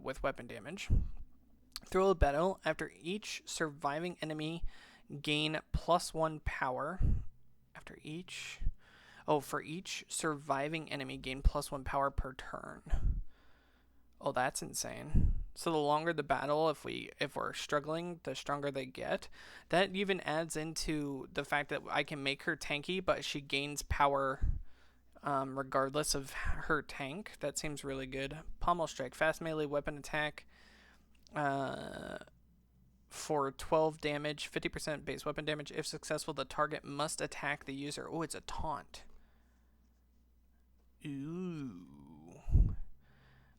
with weapon damage. Thrill of Battle, after each surviving enemy gain +1 power. For each surviving enemy, gain +1 power per turn. Oh, that's insane. So the longer the battle, if we're struggling, the stronger they get. That even adds into the fact that I can make her tanky, but she gains power regardless of her tank. That seems really good. Pommel Strike, fast melee weapon attack for 12 damage, 50% base weapon damage. If successful, the target must attack the user. Oh, it's a taunt. Ooh.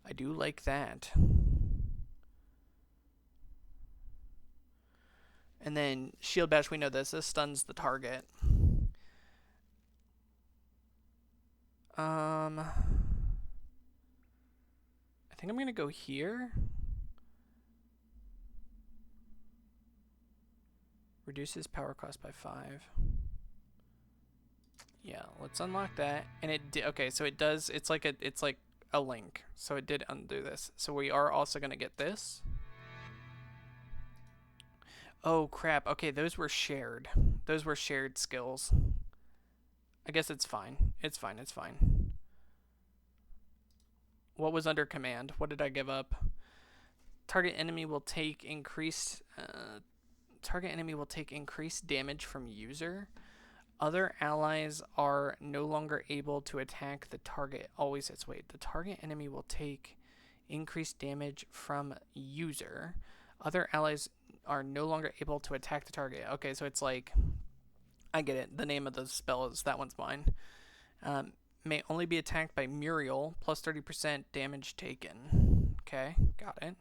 I do like that. And then Shield Bash, we know this stuns the target. I think I'm going to go here. Reduces power cost by 5. Yeah, let's unlock that. And it did. Okay, so it does. It's like a link. So it did undo this. So we are also going to get this. Oh, crap. Okay, those were shared. Those were shared skills. I guess it's fine. It's fine. What was under command? What did I give up? Target enemy will take increased damage from user. Other allies are no longer able to attack the target. Always hits. Wait, the target enemy will take increased damage from user. Other allies are no longer able to attack the target. Okay, so it's like, I get it. The name of the spell is, that one's mine. May only be attacked by Muriel, plus 30% damage taken. Okay, got it.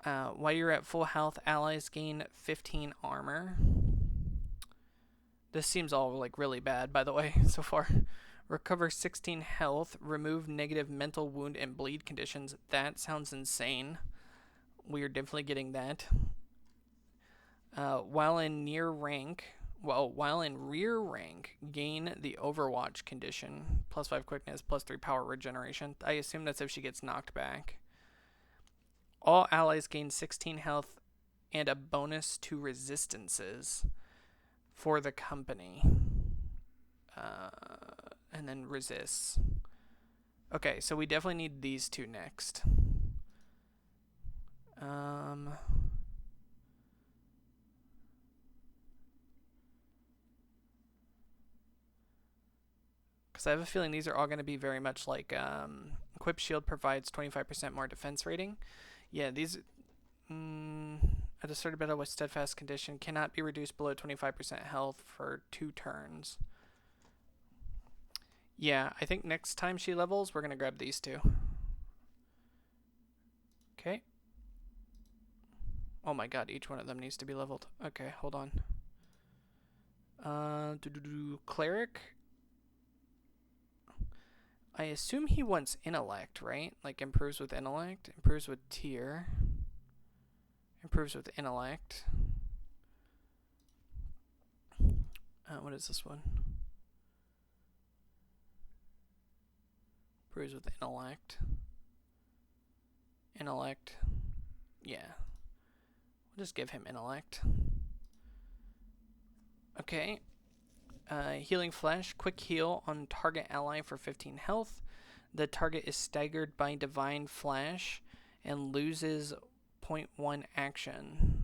While you're at full health, allies gain 15 armor. This seems all like really bad, by the way, so far. Recover 16 health. Remove negative mental wound and bleed conditions. That sounds insane. We are definitely getting that. While in rear rank, gain the Overwatch condition. +5 quickness, +3 power regeneration. I assume that's if she gets knocked back. All allies gain 16 health and a bonus to resistances for the company. And then resists. Okay, so we definitely need these two next. Because I have a feeling these are all going to be very much like Equip Shield provides 25% more defense rating. Yeah, these at the start of battle with Steadfast Condition cannot be reduced below 25% health for 2 turns. Yeah, I think next time she levels, we're going to grab these two. Okay. Oh my god, each one of them needs to be leveled. Okay, hold on. Cleric. I assume he wants intellect, right? Like improves with intellect, improves with tier, improves with intellect. What is this one? Improves with intellect. Intellect. Yeah. We'll just give him intellect. Okay. Healing Flash. Quick heal on target ally for 15 health. The target is staggered by Divine Flash and loses 0.1 action.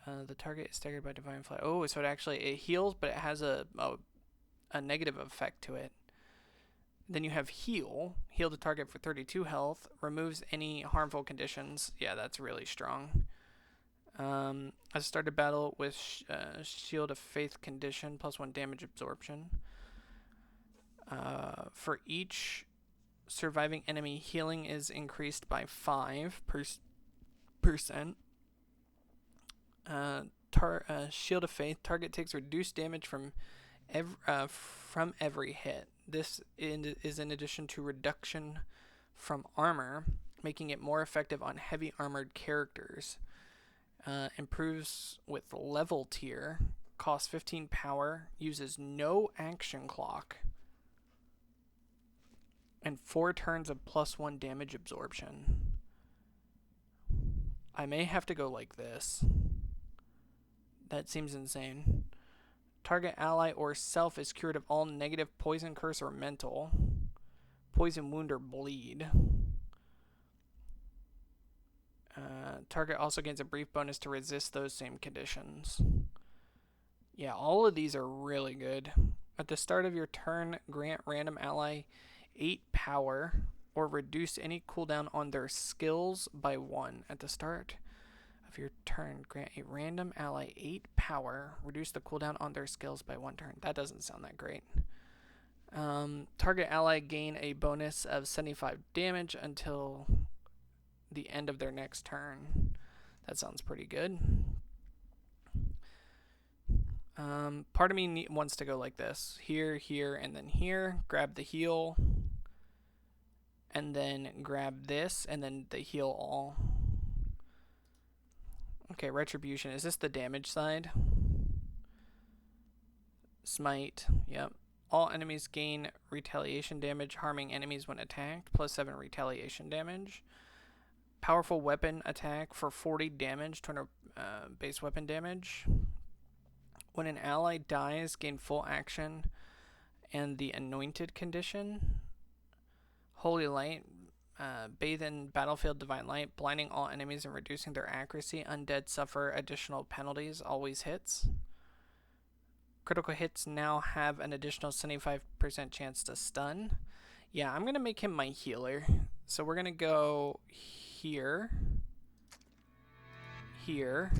The target is staggered by Divine Flash. Oh, so it heals, but it has a negative effect to it. Then you have Heal. Heal the target for 32 health. Removes any harmful conditions. Yeah, that's really strong. I started battle with Shield of Faith condition, +1 damage absorption. For each surviving enemy, healing is increased by 5%. Shield of Faith, target takes reduced damage from every hit. This is in addition to reduction from armor, making it more effective on heavy armored characters. Improves with level tier, costs 15 power, uses no action clock, and 4 turns of +1 damage absorption. I may have to go like this. That seems insane. Target ally or self is cured of all negative poison, curse, or mental. Poison, wound, or bleed. Target also gains a brief bonus to resist those same conditions. Yeah, all of these are really good. At the start of your turn, grant random ally 8 power or reduce any cooldown on their skills by 1. At the start of your turn, grant a random ally 8 power, reduce the cooldown on their skills by 1 turn. That doesn't sound that great. Target ally gain a bonus of 75 damage until the end of their next turn. That sounds pretty good. Part of me wants to go like this. Here, here, and then here. Grab the heal. And then grab this, and then the heal all. Okay, Retribution. Is this the damage side? Smite. Yep. All enemies gain retaliation damage, harming enemies when attacked. +7 retaliation damage. Powerful weapon attack for 40 damage, 200 base weapon damage. When an ally dies, gain full action and the anointed condition. Holy light, bathe in battlefield divine light, blinding all enemies and reducing their accuracy. Undead suffer additional penalties, always hits. Critical hits now have an additional 75% chance to stun. Yeah, I'm going to make him my healer. So we're going to go here, here,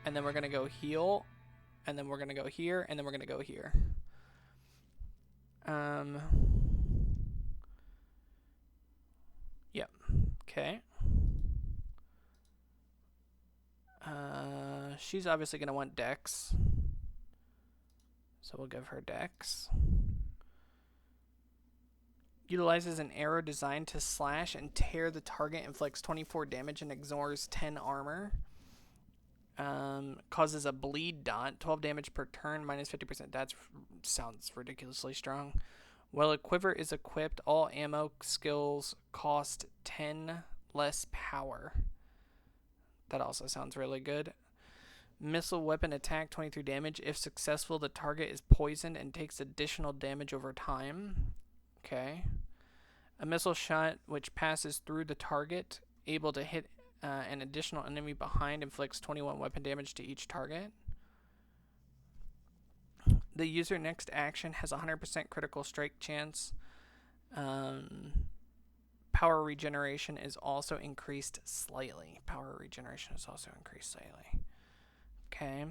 and then we're going to go heal, and then we're going to go here, and then we're going to go here. Yep. Okay. She's obviously going to want Dex. So we'll give her Dex. Utilizes an arrow designed to slash and tear the target, inflicts 24 damage and ignores 10 armor. Causes a bleed dot, 12 damage per turn, minus 50%. That sounds ridiculously strong. While a quiver is equipped, all ammo skills cost 10 less power. That also sounds really good. Missile weapon attack, 23 damage. If successful, the target is poisoned and takes additional damage over time. Okay. A missile shot which passes through the target, able to hit an additional enemy behind, inflicts 21 weapon damage to each target. The user next action has a 100% critical strike chance. Power regeneration is also increased slightly. Okay.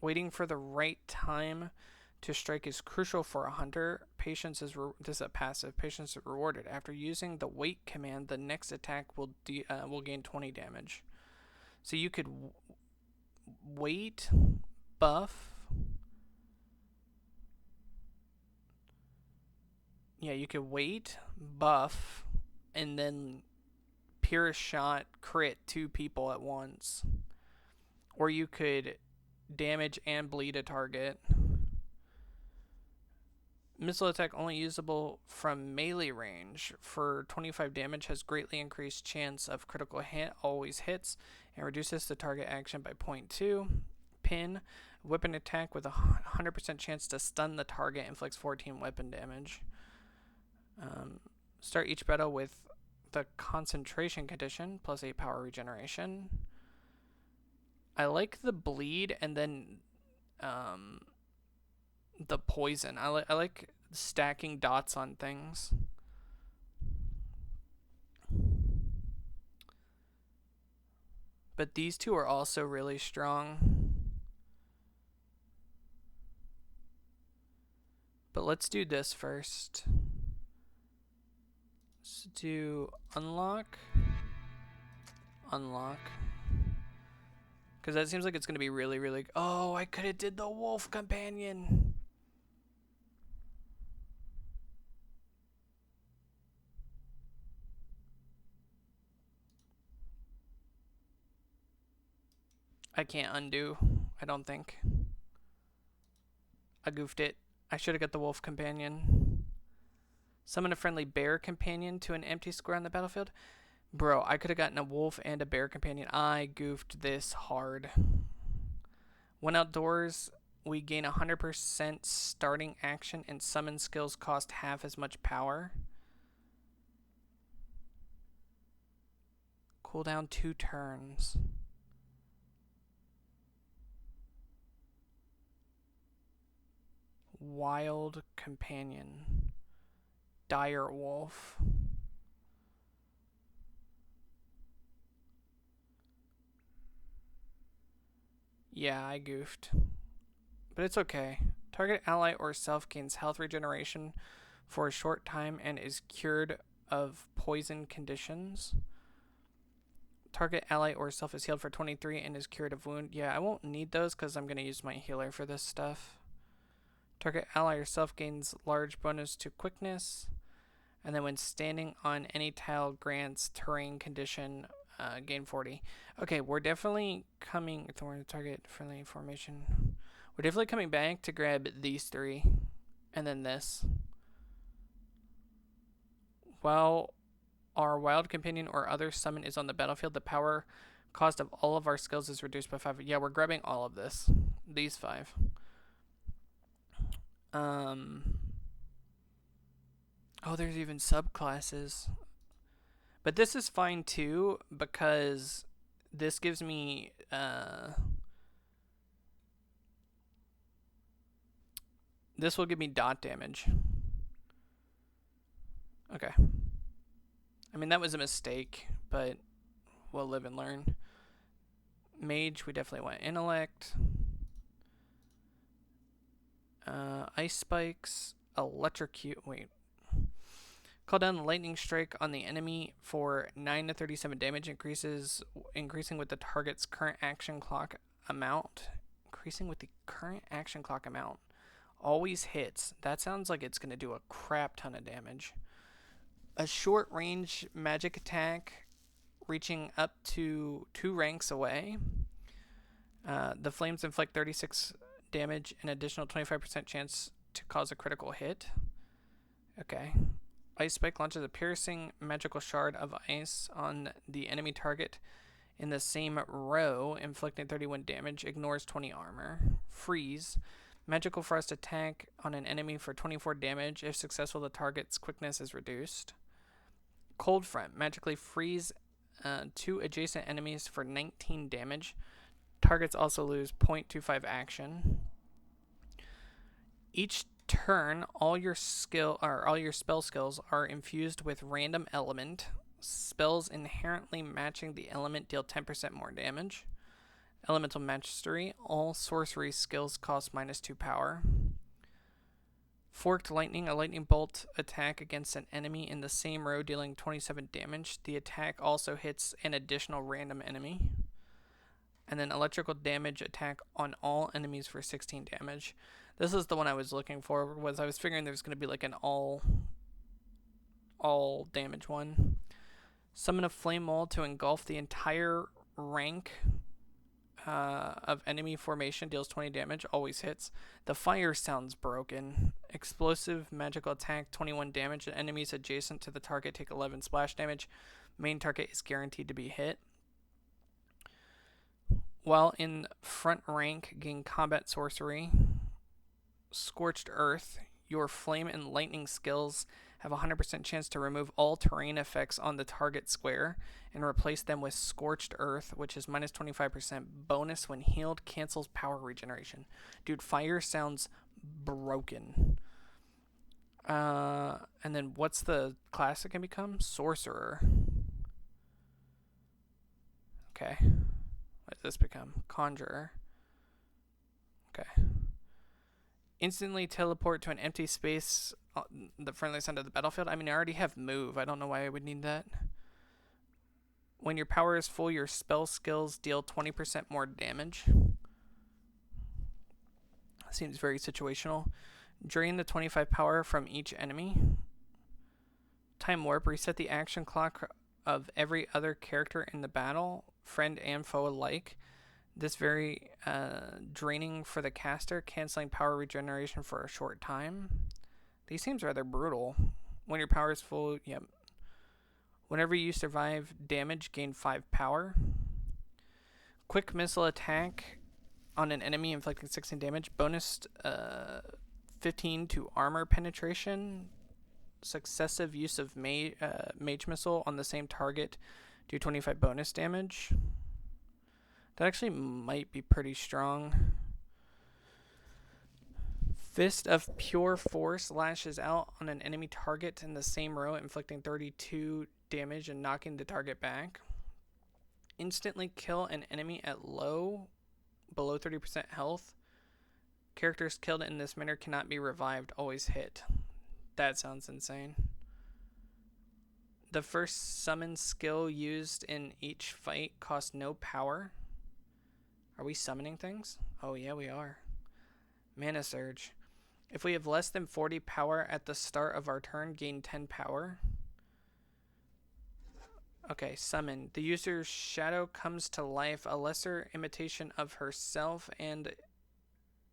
Waiting for the right time to strike is crucial for a hunter. Patience is this is a passive. Patience is rewarded. After using the wait command, the next attack will gain 20 damage. So you could wait, buff. Yeah, you could wait, buff, and then Pierce shot crit 2 people at once. Or you could damage and bleed a target. Missile attack only usable from melee range for 25 damage, has greatly increased chance of critical hit, always hits, and reduces the target action by 0.2. Pin, weapon attack with a 100% chance to stun the target, inflicts 14 weapon damage. Start each battle with the concentration condition, plus 8 power regeneration. I like the bleed and then the poison. I like stacking dots on things. But these two are also really strong. But let's do this first. Let's do unlock. Because that seems like it's going to be really, really... Oh, I could have did the wolf companion. I can't undo, I don't think. I goofed it. I should have got the wolf companion. Summon a friendly bear companion to an empty square on the battlefield. Bro, I could have gotten a wolf and a bear companion. I goofed this hard. When outdoors, we gain 100% starting action and summon skills cost half as much power. Cooldown 2 turns. Wild companion. Dire wolf. Yeah, I goofed. But it's okay. Target ally or self gains health regeneration for a short time and is cured of poison conditions. Target ally or self is healed for 23 and is cured of wound. Yeah, I won't need those because I'm going to use my healer for this stuff. Target ally or self gains large bonus to quickness. And then when standing on any tile grants terrain condition, gain 40. Okay, we're definitely coming... Target friendly formation. We're definitely coming back to grab these 3. And then this. While our wild companion or other summon is on the battlefield, the power cost of all of our skills is reduced by 5. Yeah, we're grabbing all of this. These 5. Oh, there's even subclasses. But this is fine too, because this gives me this will give me dot damage. Okay. I mean, that was a mistake, but we'll live and learn. Mage, we definitely want intellect. Ice spikes, electrocute. Wait. Call down the lightning strike on the enemy for 9 to 37 damage, increasing with the target's current action clock amount. Increasing with the current action clock amount. Always hits. That sounds like it's going to do a crap ton of damage. A short range magic attack reaching up to 2 ranks away. The flames inflict 36 damage, an additional 25% chance to cause a critical hit. Okay. Ice Spike launches a piercing magical shard of ice on the enemy target in the same row, inflicting 31 damage, ignores 20 armor. Freeze. Magical Frost attack on an enemy for 24 damage. If successful, the target's quickness is reduced. Cold Front. Magically freeze 2 adjacent enemies for 19 damage. Targets also lose 0.25 action. Each turn, all your spell skills are infused with random element. Spells inherently matching the element deal 10% more damage. Elemental Mastery. All sorcery skills cost -2 power. Forked Lightning. A lightning bolt attack against an enemy in the same row, dealing 27 damage. The attack also hits an additional random enemy. And then electrical damage attack on all enemies for 16 damage. This is the one I was looking for. I was figuring there was going to be like an all damage one. Summon a flame wall to engulf the entire rank of enemy formation. Deals 20 damage. Always hits. The fire sounds broken. Explosive magical attack. 21 damage. And enemies adjacent to the target take 11 splash damage. Main target is guaranteed to be hit. While in front rank, gain combat sorcery. Scorched Earth. Your flame and lightning skills have a 100% chance to remove all terrain effects on the target square and replace them with Scorched Earth, which is -25% bonus when healed, cancels power regeneration. Dude, fire sounds broken. And then what's the class it can become? Sorcerer. Okay. What does this become? Conjurer. Okay. Instantly teleport to an empty space on the friendly side of the battlefield. I mean, I already have move. I don't know why I would need that. When your power is full, your spell skills deal 20% more damage. Seems very situational. Drain the 25 power from each enemy. Time Warp. Reset the action clock of every other character in the battle, friend and foe alike. This very draining for the caster, canceling power regeneration for a short time. These seems rather brutal. When your power is full, yep. Whenever you survive damage, gain 5 power. Quick missile attack on an enemy, inflicting 16 damage. Bonus 15 to armor penetration. Successive use of mage missile on the same target, do 25 bonus damage. That actually might be pretty strong. Fist of Pure Force lashes out on an enemy target in the same row, inflicting 32 damage and knocking the target back. Instantly kill an enemy at below 30% health. Characters killed in this manner cannot be revived, always hit. That sounds insane. The first summon skill used in each fight costs no power. Are we summoning things? Oh yeah, we are. Mana Surge. If we have less than 40 power at the start of our turn, gain 10 power. Okay, summon. The user's shadow comes to life, a lesser imitation of herself, and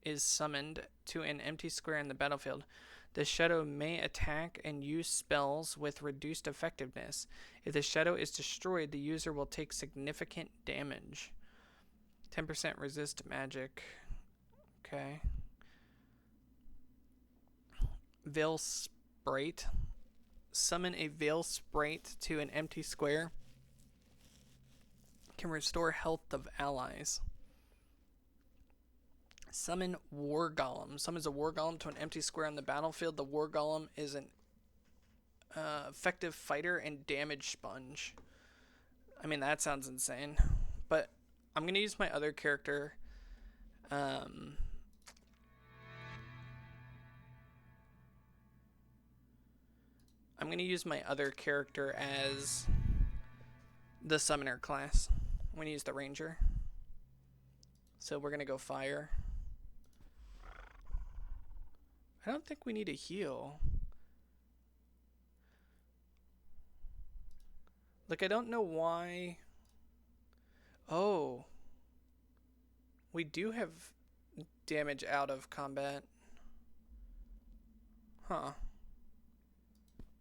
is summoned to an empty square in the battlefield. The shadow may attack and use spells with reduced effectiveness. If the shadow is destroyed, the user will take significant damage. 10% resist magic. Okay. Veil Sprite. Summon a Veil Sprite to an empty square. Can restore health of allies. Summon War Golem. Summons a War Golem to an empty square on the battlefield. The War Golem is an effective fighter and damage sponge. I mean, that sounds insane. But I'm going to use my other character. I'm going to use my other character as the summoner class. I'm going to use the ranger. So we're going to go fire. I don't think we need a heal. Like, I don't know why. Oh. We do have damage out of combat. Huh.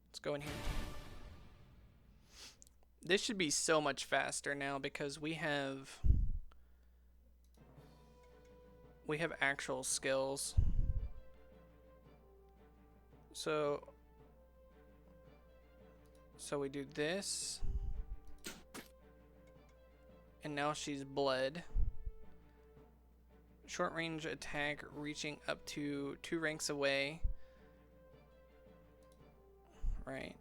Let's go in here. This should be so much faster now because we have actual skills. So we do this. And now she's bled. Short range attack reaching up to 2 ranks away. Right.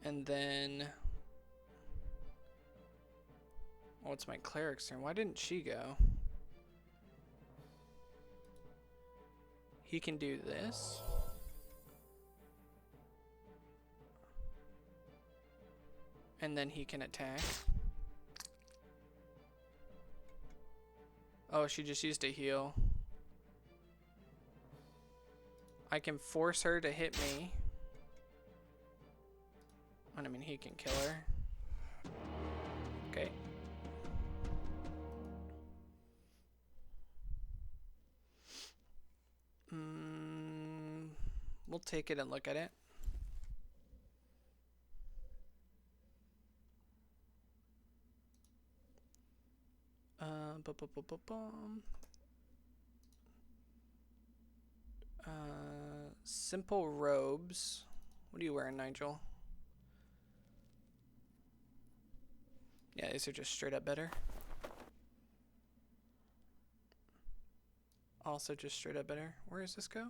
And then what's my cleric's turn? Why didn't she go? He can do this. And then he can attack. Oh, she just used a heal. I can force her to hit me. I mean, he can kill her. Okay. We'll take it and look at it. Simple robes. What are you wearing, Nigel? Yeah, these are just straight up better. Also just straight up better. Where does this go?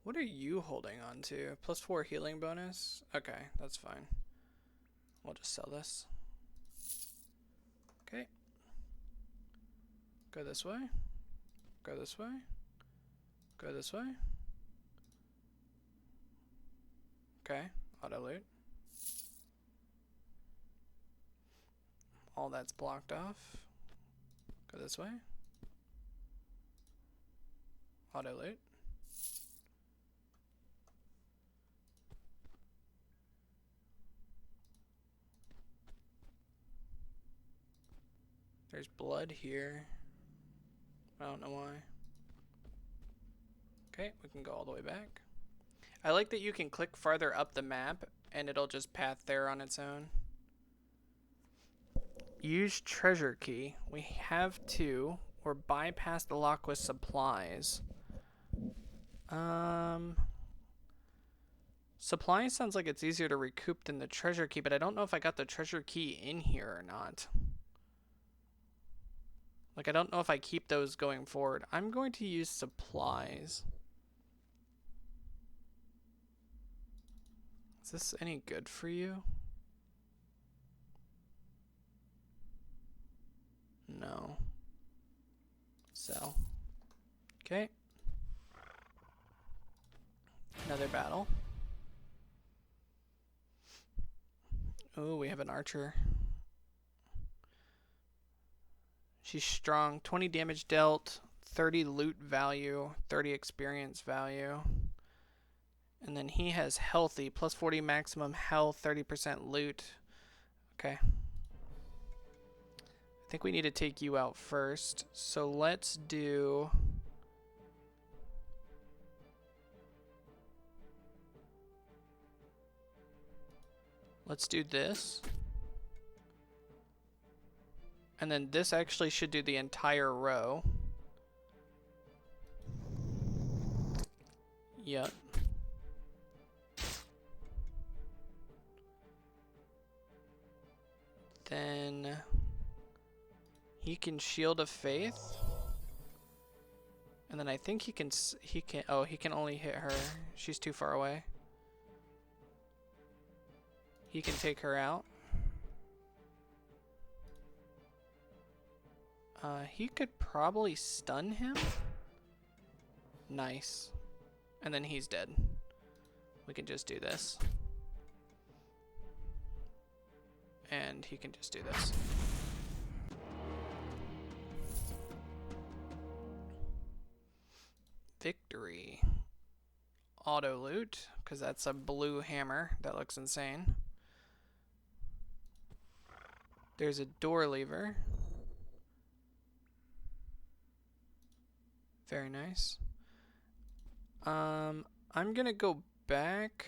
What are you holding on to? +4 healing bonus? Okay, that's fine. We'll just sell this. Okay. Go this way. Go this way. Go this way. Okay, auto loot. All that's blocked off. Go this way. Auto loot. There's blood here. I don't know why. Okay, we can go all the way back. I like that you can click farther up the map and it'll just path there on its own. Use treasure key. We have 2. Or bypass the lock with supplies. Supplies sounds like it's easier to recoup than the treasure key, but I don't know if I got the treasure key in here or not. Like, I don't know if I keep those going forward. I'm going to use supplies. Is this any good for you? No. Sell. Okay. Another battle. Oh, we have an archer. She's strong. 20 damage dealt, 30 loot value, 30 experience value. And then he has healthy, +40 maximum health, 30% loot. Okay. I think we need to take you out first. So let's do... Let's do this. And then this actually should do the entire row. Yep. Then he can Shield of Faith. And then I think he can only hit her. She's too far away. He can take her out. He could probably stun him. Nice. And then he's dead. We can just do this. And he can just do this. Victory. Auto loot, because that's a blue hammer. That looks insane. There's a door lever. Very nice. I'm gonna go back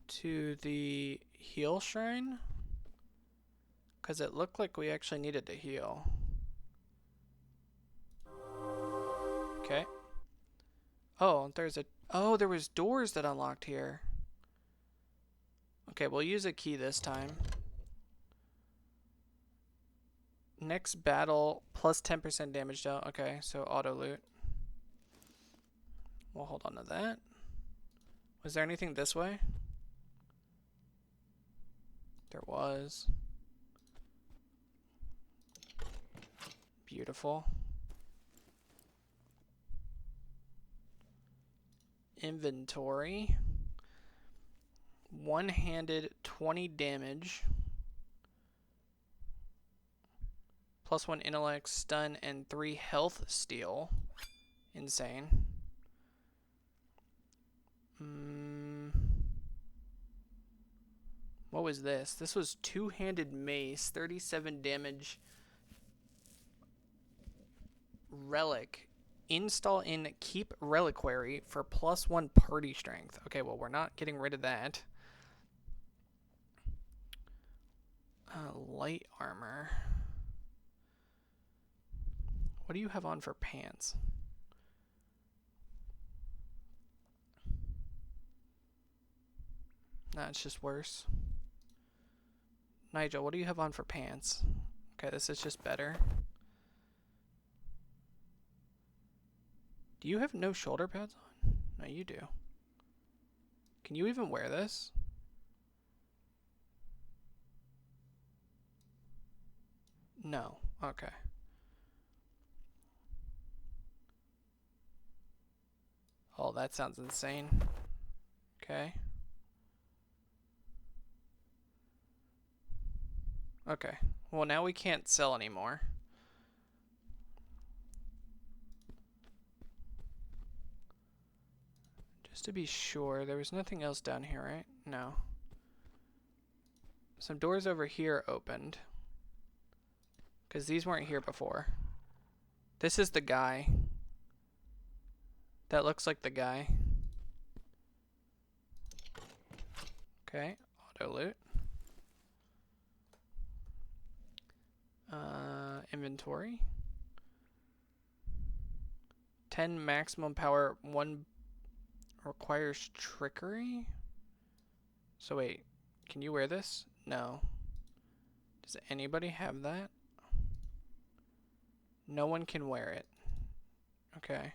to the heal shrine, because it looked like we actually needed to heal. Okay. Oh, there was doors that unlocked here. Okay, we'll use a key this time. Next battle, plus 10% damage dealt. Okay, so auto loot. We'll hold on to that. Was there anything this way? There was. Beautiful. Inventory. One-handed 20 damage. Plus 1 intellect, stun, and 3 health steal. Insane. What was this? This was two-handed mace, 37 damage. Relic. Install in Keep Reliquary for plus 1 party strength. Okay, well, we're not getting rid of that. Light armor. What do you have on for pants? Nah, it's just worse. Nigel, what do you have on for pants? Okay, this is just better. Do you have no shoulder pads on? No, you do. Can you even wear this? No. Okay. Oh, that sounds insane. Okay. Okay. Well, now we can't sell anymore. Just to be sure, there was nothing else down here, right? No. Some doors over here opened. Because these weren't here before. This is the guy. That looks like the guy. Okay, auto loot. Inventory. 10 maximum power, 1 requires trickery. So wait, can you wear this? No. Does anybody have that? No one can wear it. Okay.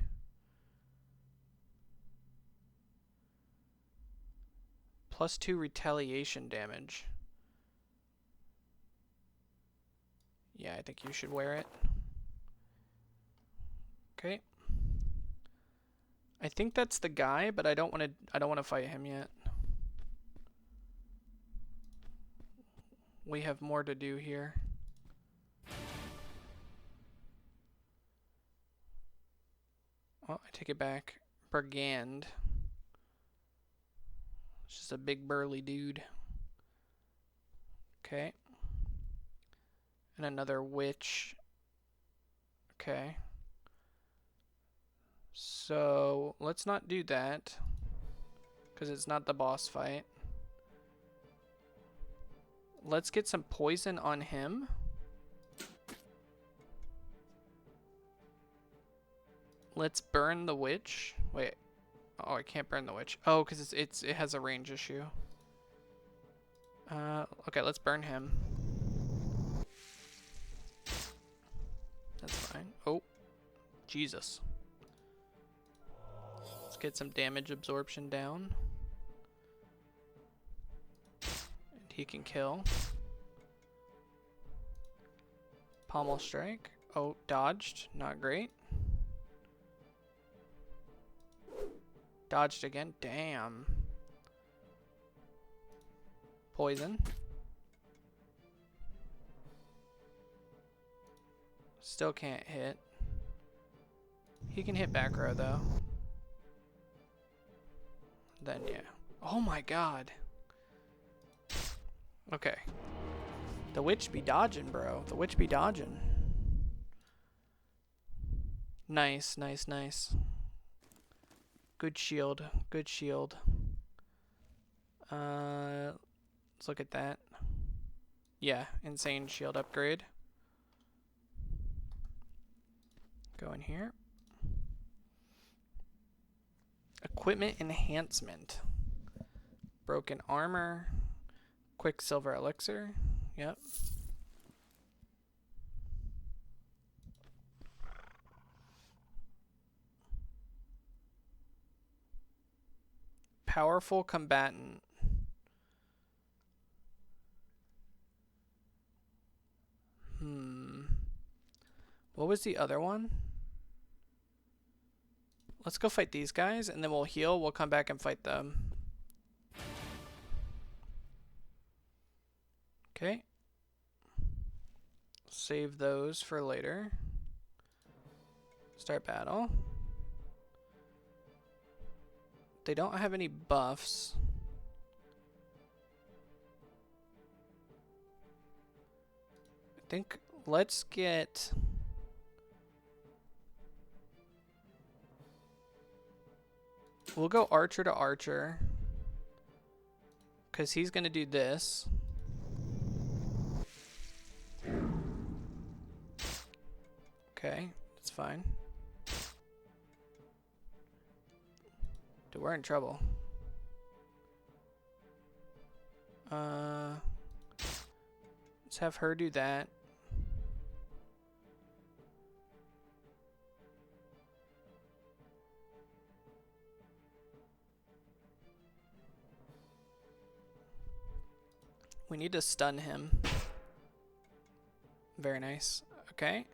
Plus 2 retaliation damage. Yeah, I think you should wear it. Okay. I think that's the guy, but I don't want to fight him yet. We have more to do here. Oh, I take it back. Brigand. It's just a big burly dude. Okay. And another witch. Okay. So, let's not do that. Because it's not the boss fight. Let's get some poison on him. Let's burn the witch. Wait. Oh, I can't burn the witch. Oh, because it has a range issue. Okay, let's burn him. That's fine. Oh, Jesus. Let's get some damage absorption down. And he can kill. Pommel strike. Oh, dodged. Not great. Dodged again. Damn. Poison. Still can't hit. He can hit back row though. Then yeah. Oh my god. Okay. The witch be dodging, bro. The witch be dodging. Nice, nice, nice. Good shield. Good shield. Let's look at that. Yeah, insane shield upgrade. Go in here. Equipment enhancement. Broken armor. Quicksilver elixir. Yep. Powerful combatant. What was the other one? Let's go fight these guys and then we'll heal. We'll come back and fight them. Okay. Save those for later. Start battle. They don't have any buffs. I think let's get... We'll go archer to archer. Because he's going to do this. Okay, that's fine. Dude, we're in trouble. Let's have her do that. We need to stun him. Very nice. Okay.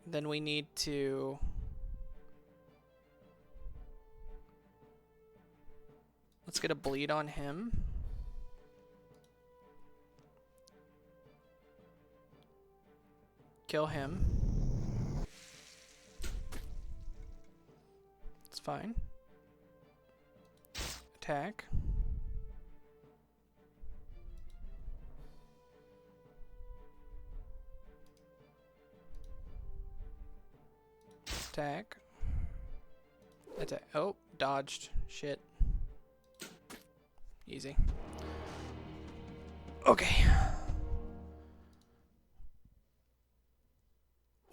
Then we need to... Let's get a bleed on him. Kill him. It's fine. Attack. Attack. Attack. Oh, dodged. Shit. Easy. Okay.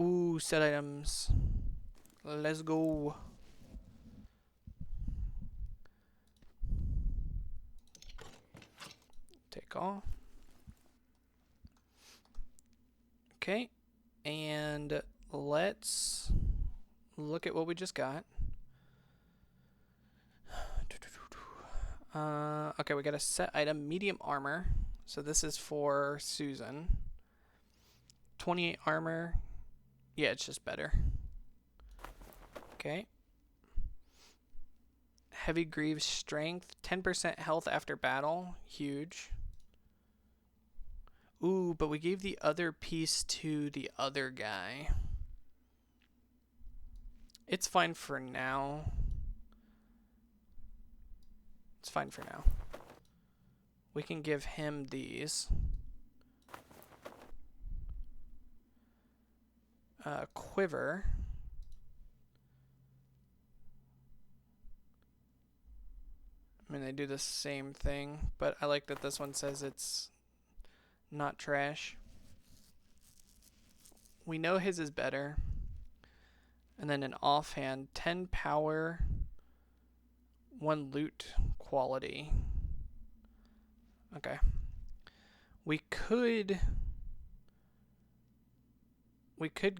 Ooh, set items. Let's go. Take all. Okay. And let's look at what we just got. Okay, we got a set item, medium armor. So this is for Susan. 28 armor. Yeah, it's just better. Okay. Heavy Greaves strength. 10% health after battle. Huge. Ooh, but we gave the other piece to the other guy. It's fine for now. It's fine for now. We can give him these. Quiver. I mean, they do the same thing, but I like that this one says it's not trash. We know his is better. And then an offhand, 10 power, 1 loot quality. Okay. We could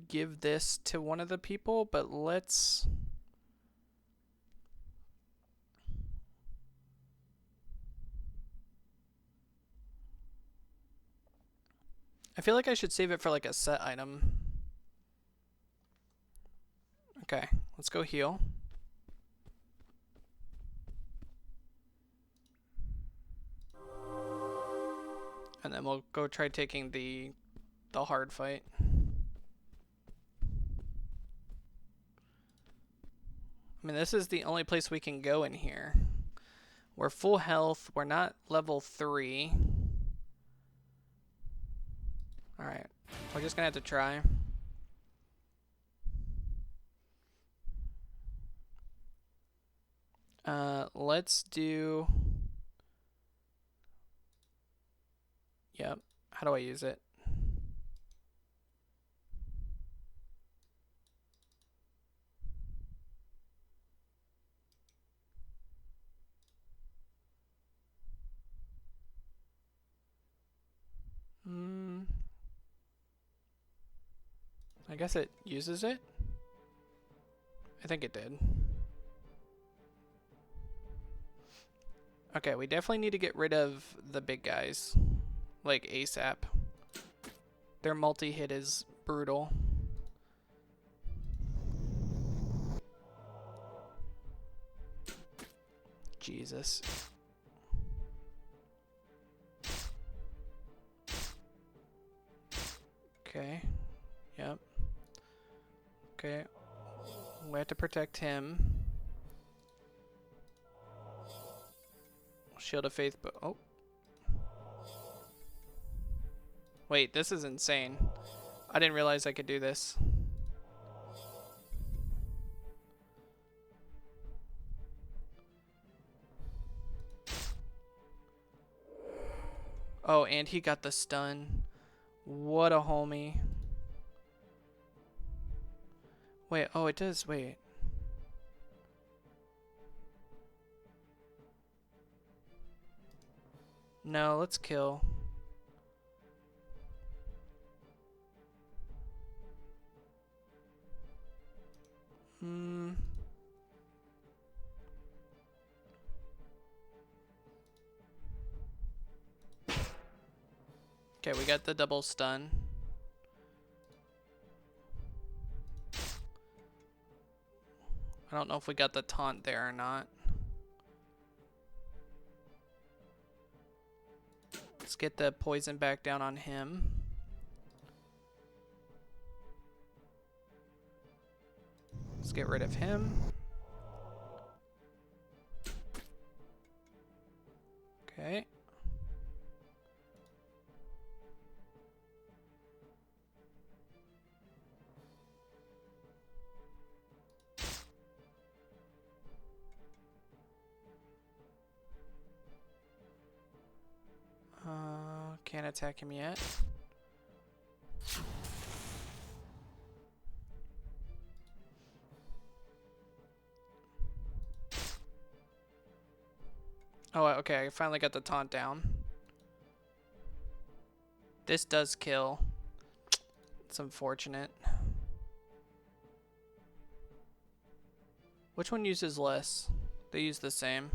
give this to one of the people, but let's... I feel like I should save it for like a set item. Okay, let's go heal. And then we'll go try taking the hard fight. I mean, this is the only place we can go in here. We're full health. We're not level 3. Alright. We're just gonna have to try. Let's do... Yep. How do I use it? I guess it uses it? I think it did. Okay, we definitely need to get rid of the big guys. Like ASAP. Their multi-hit is brutal. Jesus. Okay. Yep. Okay. We have to protect him. Shield of Faith, but oh. Wait, this is insane. I didn't realize I could do this. Oh, and he got the stun. What a homie. Wait, oh, it does, wait. No, let's kill. Okay, we got the double stun. I don't know if we got the taunt there or not. Let's get the poison back down on him. Let's get rid of him. Okay. Can't attack him yet. Oh, okay, I finally got the taunt down. This does kill. It's unfortunate. Which one uses less? They use the same.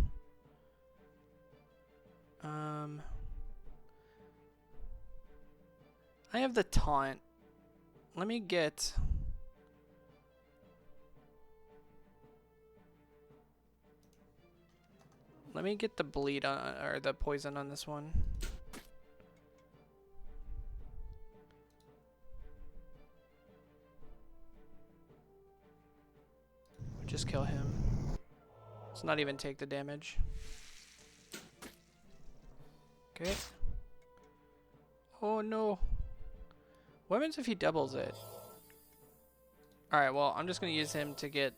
I have the taunt. Let me get... Let me get the bleed on, or the poison on this one. Just kill him. Let's not even take the damage. Okay. Oh no. What happens if he doubles it? Alright, well, I'm just going to use him to get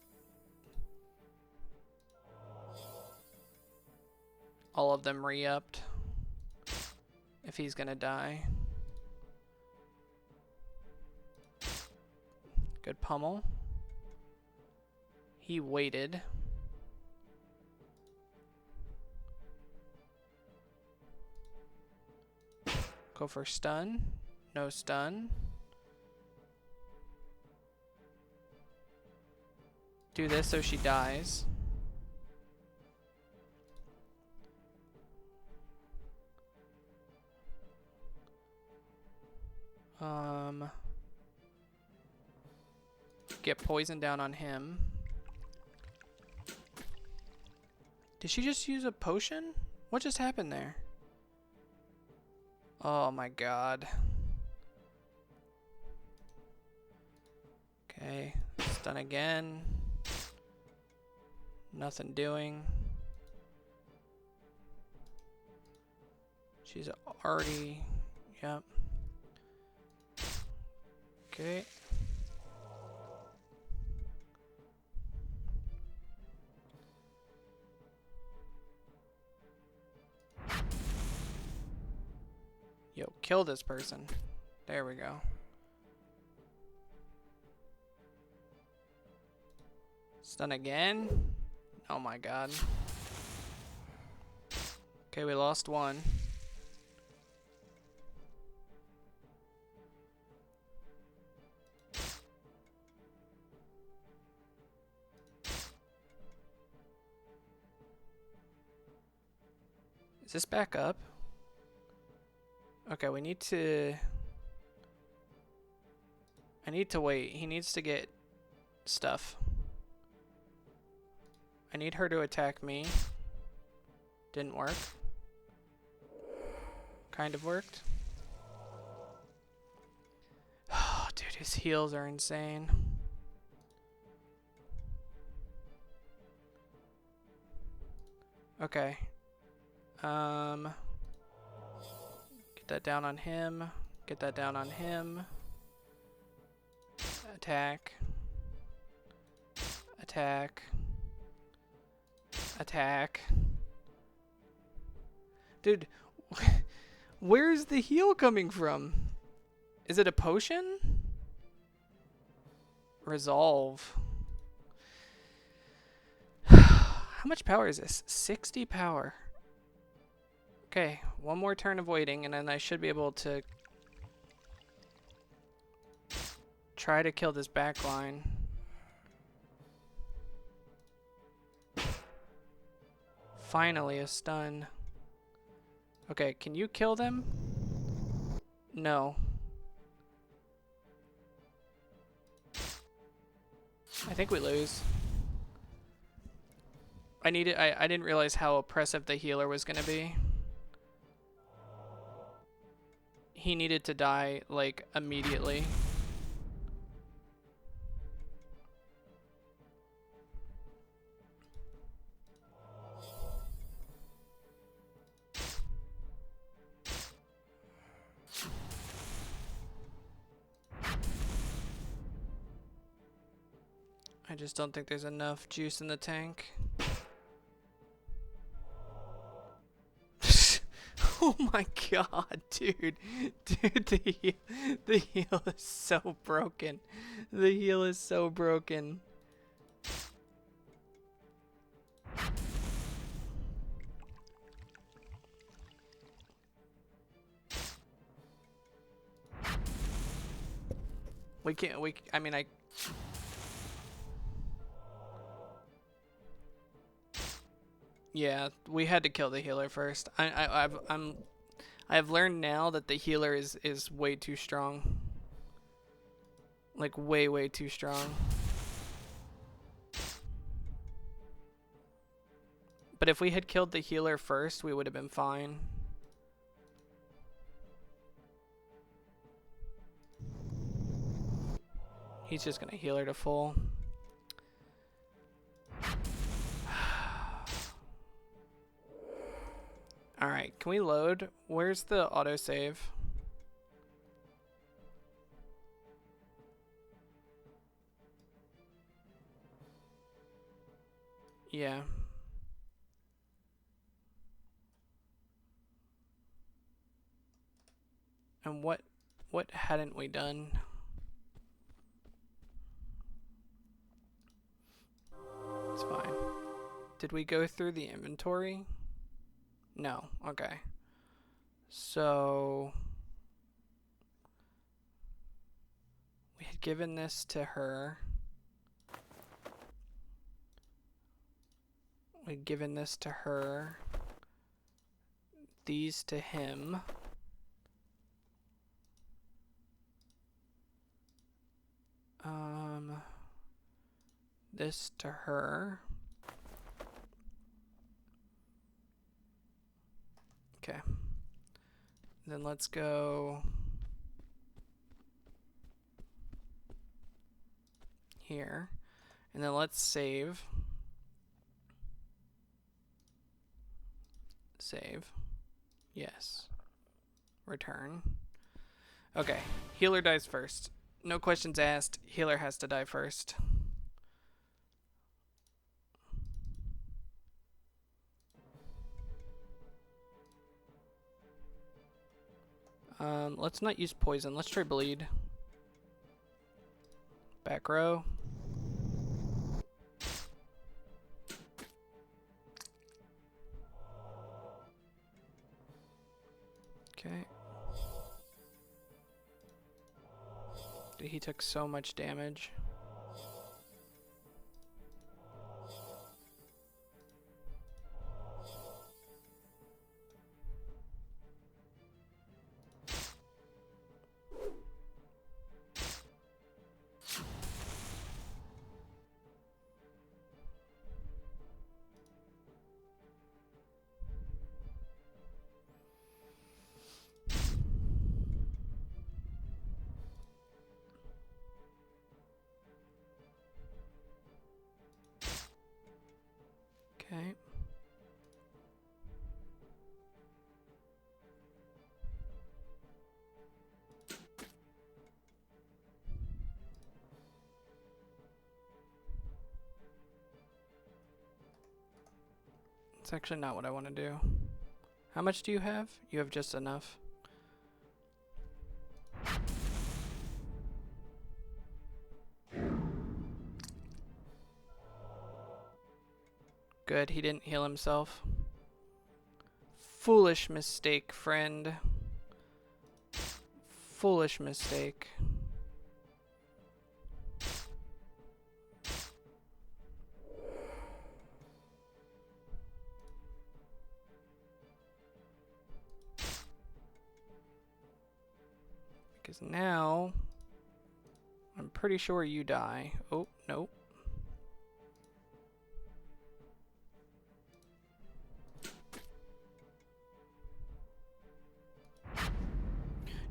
all of them re-upped. If he's going to die. Good pummel. He waited. Go for stun. No stun. Do this so she dies. Get poison down on him. Did she just use a potion? What just happened there? Oh my god. Okay, stun again. Nothing doing. She's already... Yep. Okay. Yo, kill this person. There we go. Stun again? Oh my god. Okay, we lost one. Is this back up? Okay, we need to... I need to wait. He needs to get stuff. I need her to attack me. Didn't work. Kind of worked. Oh, dude, his heals are insane. Okay. Get that down on him. Get that down on him. Attack. Attack. Attack. Dude, where's the heal coming from? Is it a potion? Resolve. How much power is this? 60 power. Okay, one more turn of waiting, and then I should be able to try to kill this back line. Finally, a stun. Okay, can you kill them? No. I think we lose. I didn't realize how oppressive the healer was gonna be. He needed to die, like, immediately. I just don't think there's enough juice in the tank. Oh my god, dude. Dude, the heal is so broken. The heal is so broken. I mean, yeah, we had to kill the healer first. I've learned now that the healer is way too strong. Like way too strong. But if we had killed the healer first, we would have been fine. He's just gonna heal her to full. Alright, can we load? Where's the autosave? Yeah. And what hadn't we done? It's fine. Did we go through the inventory? No. Okay. So we had given this to her. We'd given this to her. These to him. this to her. Okay. Then let's go here. And then let's save. Save. Yes. Return. Okay. Healer dies first. No questions asked. Healer has to die first. Let's not use poison. Let's try bleed. Back row. Okay. Dude, he took so much damage. Okay. It's actually not what I want to do. How much do you have? You have just enough. Good, he didn't heal himself. Foolish mistake, friend. Foolish mistake. Because now, I'm pretty sure you die. Oh, nope.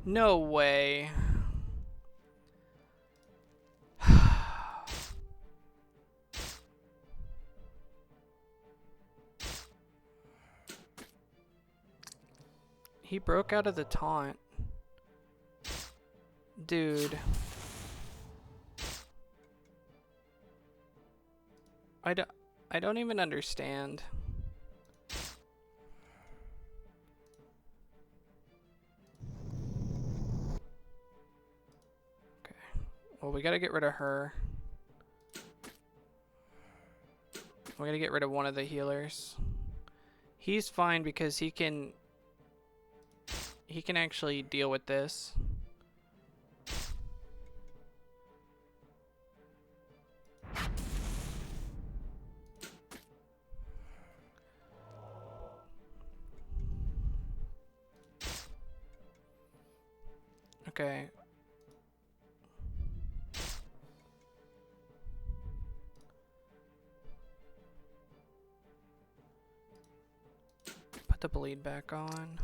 No way. He broke out of the taunt. Dude. I don't even understand. Okay. Well, we gotta get rid of her. We gotta get rid of one of the healers. He's fine because he can actually deal with this. Okay. Put the bleed back on.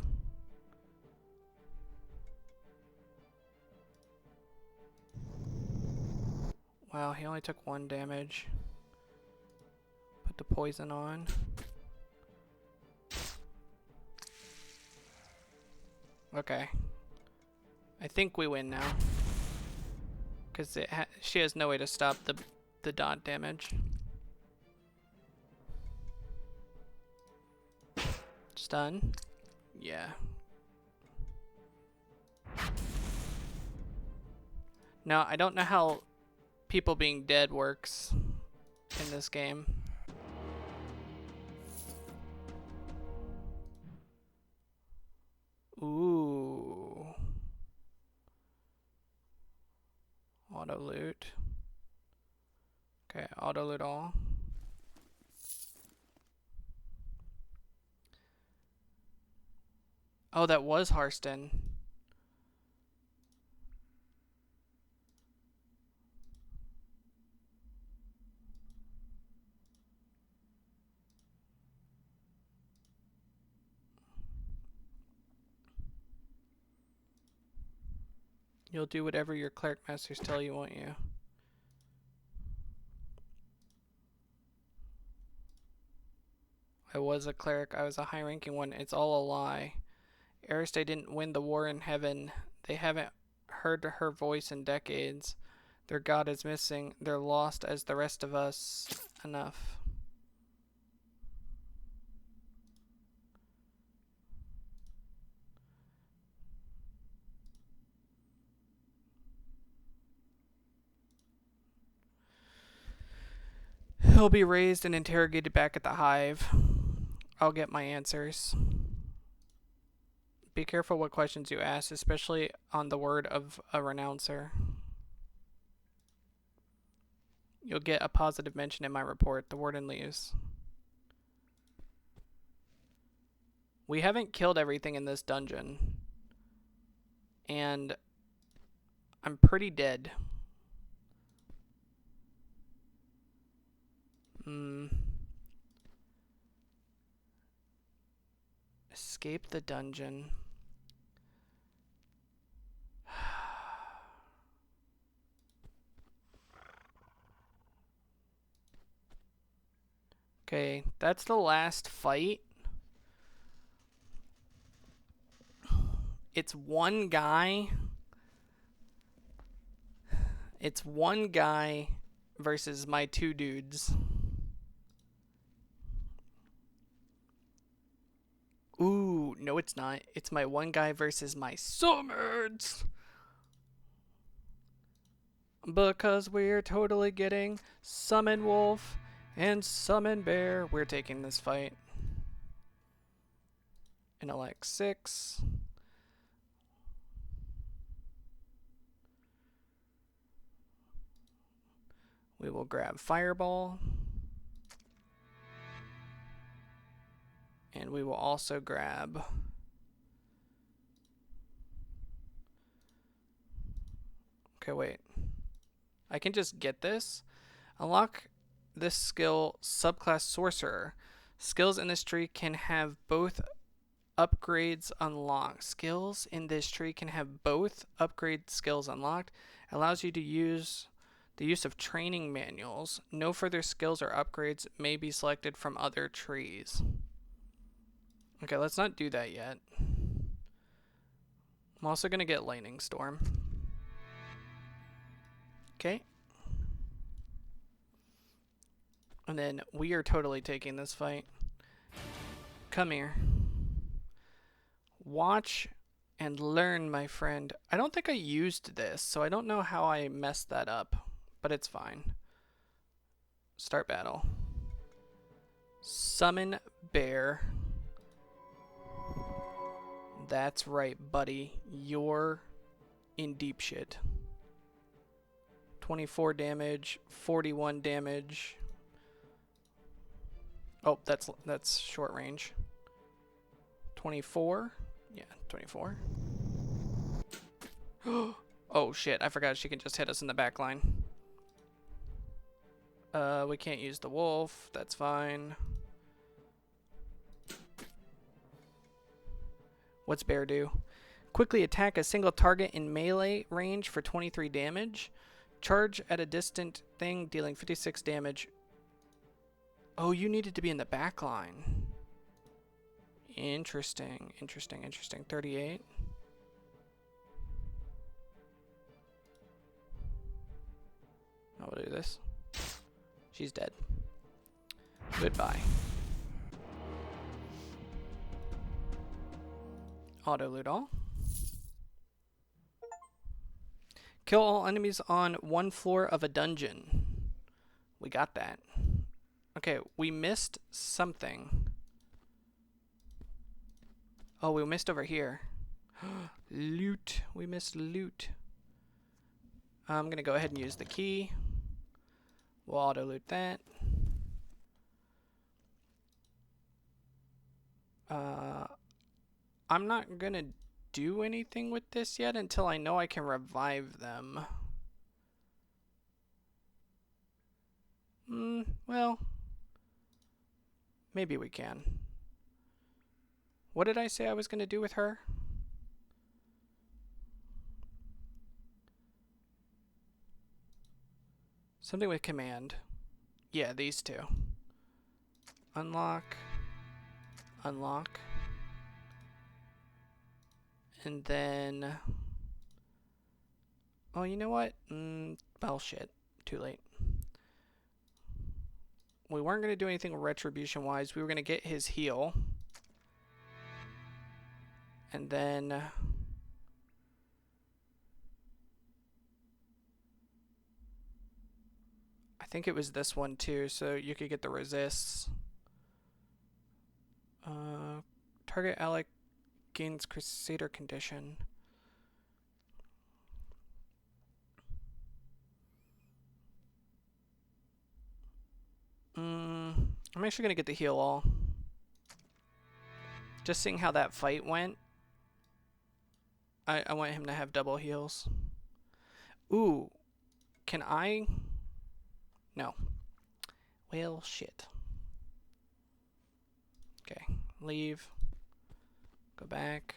Wow, he only took 1 damage. Put the poison on. Okay. I think we win now. Because she has no way to stop the dot damage. Stun? Yeah. Now, I don't know how people being dead works in this game. Ooh. Auto loot. Okay, auto loot all. Oh, that was Harston. You'll do whatever your cleric masters tell you, won't you? I was a cleric. I was a high-ranking one. It's all a lie. Ariste didn't win the war in heaven. They haven't heard her voice in decades. Their god is missing. They're lost as the rest of us. Enough. He'll be raised and interrogated back at the hive. I'll get my answers. Be careful what questions you ask, especially on the word of a renouncer. You'll get a positive mention in my report. The warden leaves. We haven't killed everything in this dungeon. And I'm pretty dead. Escape the dungeon. Okay, that's the last fight. It's one guy. It's one guy versus my two dudes. Ooh, no it's not. It's my one guy versus my summons. Because we're totally getting Summon Wolf and Summon Bear. We're taking this fight. Intellect 6. We will grab Fireball. And we will also grab... Okay, wait. I can just get this. Unlock this skill, Subclass Sorcerer. Skills in this tree can have both upgrades unlocked. Skills in this tree can have both upgrade skills unlocked. Allows you to use the use of training manuals. No further skills or upgrades may be selected from other trees. Okay, let's not do that yet. I'm also going to get Lightning Storm. Okay. And then we are totally taking this fight. Come here. Watch and learn, my friend. I don't think I used this, so I don't know how I messed that up, but it's fine. Start battle. Summon Bear. That's right, buddy. You're in deep shit. 24 damage, 41 damage. Oh, that's short range. 24. Yeah, 24. Oh shit, I forgot she can just hit us in the back line. We can't use the wolf. That's fine. What's Bear do? Quickly attack a single target in melee range for 23 damage. Charge at a distant thing, dealing 56 damage. Oh, you needed to be in the back line. Interesting, interesting, interesting. 38. I will do this. She's dead. Goodbye. Auto loot all. Kill all enemies on one floor of a dungeon. We got that. Okay, we missed something. Oh, we missed over here. Loot. We missed loot. I'm going to go ahead and use the key. We'll auto loot that. I'm not going to do anything with this yet until I know I can revive them. Well, maybe we can. What did I say I was going to do with her? Something with command. Yeah, these two. Unlock. Unlock. And then... Oh, you know what? Well, shit. Too late. We weren't going to do anything retribution-wise. We were going to get his heal. And then... I think it was this one, too, so you could get the resists. Target ally gains Crusader condition. I'm actually going to get the heal all. Just seeing how that fight went. I want him to have double heals. Ooh. Can I? No. Well, shit. Okay. Leave. Go back.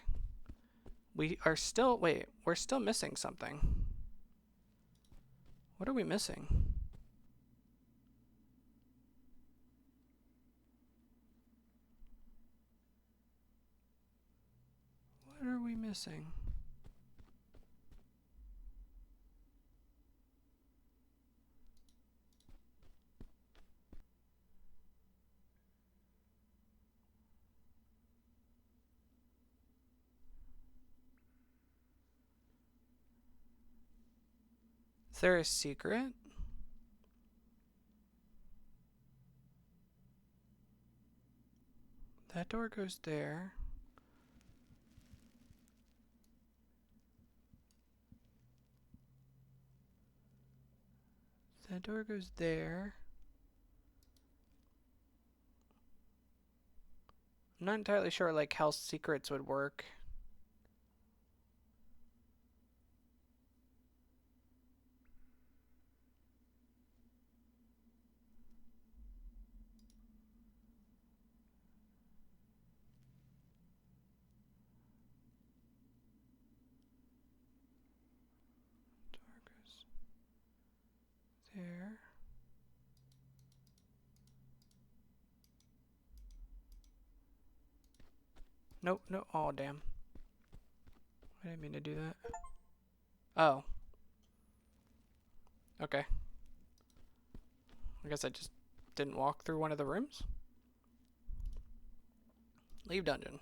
We are still... Wait. We're still missing something. What are we missing? What are we missing? Is there a secret? That door goes there. That door goes there. I'm not entirely sure like how secrets would work. Door goes there. Nope, no. Oh, damn. I didn't mean to do that. Oh. Okay. I guess I just didn't walk through one of the rooms. Leave dungeon.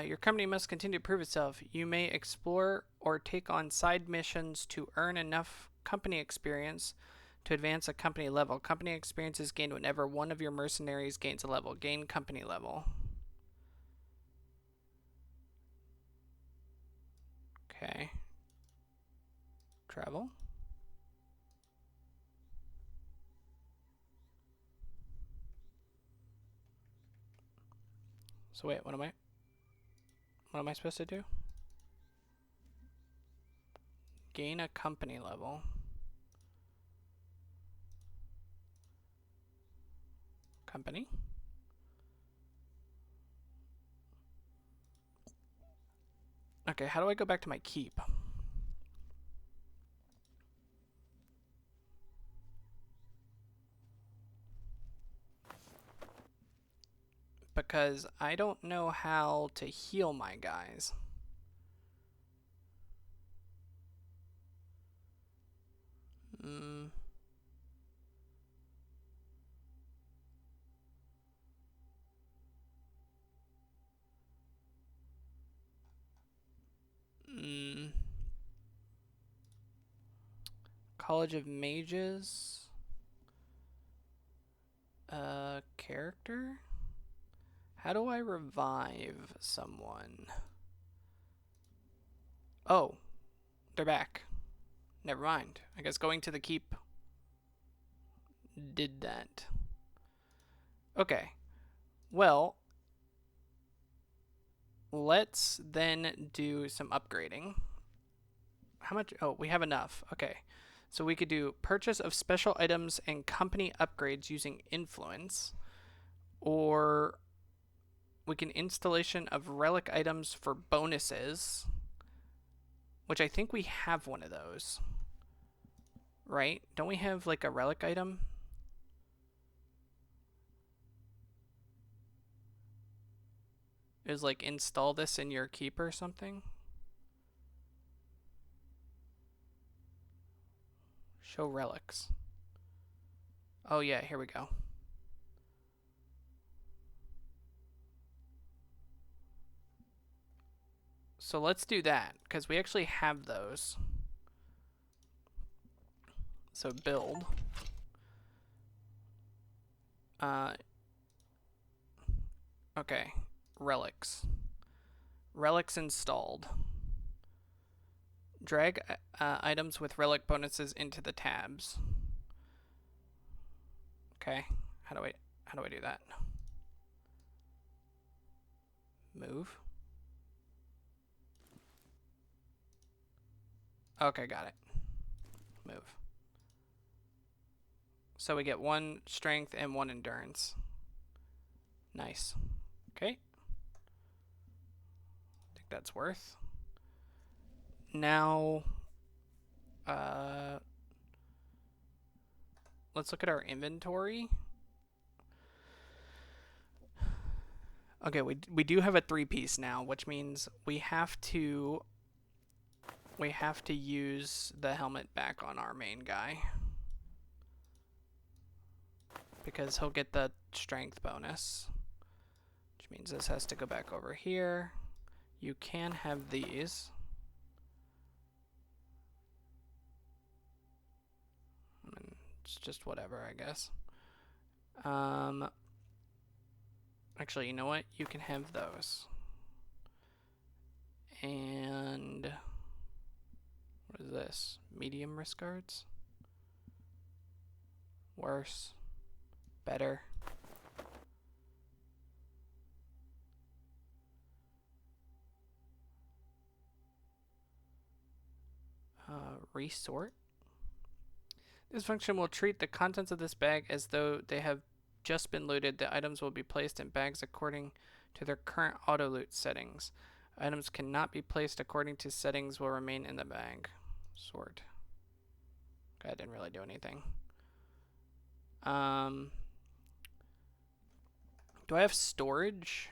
Your company must continue to prove itself. You may explore or take on side missions to earn enough company experience to advance a company level. Company experience is gained whenever one of your mercenaries gains a level. Gain company level. Okay. Travel. So wait, what am I supposed to do? Gain a company level. Company. Okay, how do I go back to my keep? Because I don't know how to heal my guys. College of Mages. Character? How do I revive someone? Oh, they're back. Never mind. I guess going to the keep did that. Okay. Well, let's then do some upgrading. How much? Oh, we have enough. Okay. So we could do purchase of special items and company upgrades using influence, or we can installation of relic items for bonuses, which I think we have one of those, right? Don't we have like a relic item? Is like install this in your keep or something? Show relics. Oh yeah, here we go. So let's do that, because we actually have those. So build. Okay, relics. Relics installed. Drag items with relic bonuses into the tabs. Okay, how do I do that? Move. Okay, got it. Move. So we get 1 strength and 1 endurance. Nice. Okay. I think that's worth. Now, let's look at our inventory. Okay, we do have a 3-piece now, which means we have to use the helmet back on our main guy, because he'll get the strength bonus, which means this has to go back over here. You can have these. It's just whatever, I guess. Actually, you know what? You can have those. And what is this? Medium risk guards? Worse. Better. Resort. This function will treat the contents of this bag as though they have just been looted. The items will be placed in bags according to their current auto loot settings. Items cannot be placed according to settings will remain in the bag. Sort. Okay, I didn't really do anything. Do I have storage?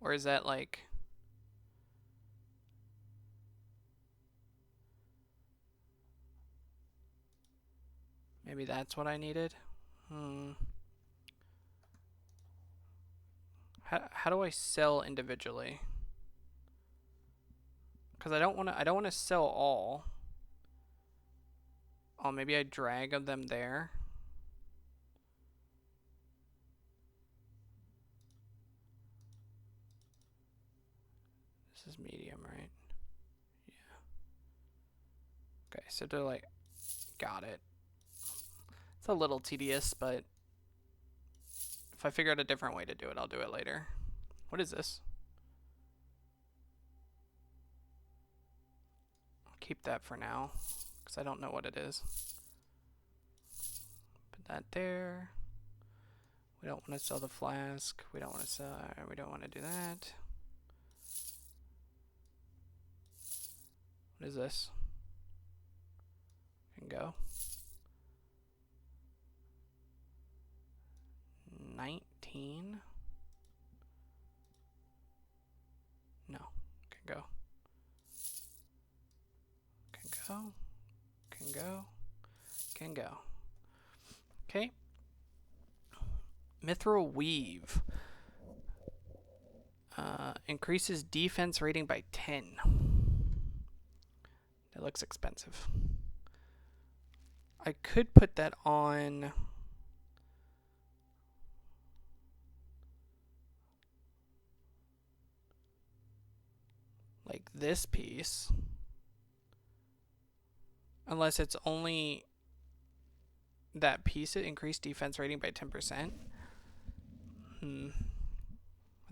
Or is that like... Maybe that's what I needed? How do I sell individually? Because I don't want to sell all. Oh, maybe I drag them there. This is medium, right? Yeah. Okay, so they're like, got it. It's a little tedious, but if I figure out a different way to do it, I'll do it later. What is this? I'll keep that for now, because I don't know what it is. Put that there. We don't want to sell the flask. We don't want to sell. We don't want to do that. What is this? Can go. 19. No. Can go. Can go. Can go. Can go. Okay. Mithril Weave. Increases defense rating by 10. It looks expensive. I could put that on... like this piece. Unless it's only that piece, it increased defense rating by 10%. I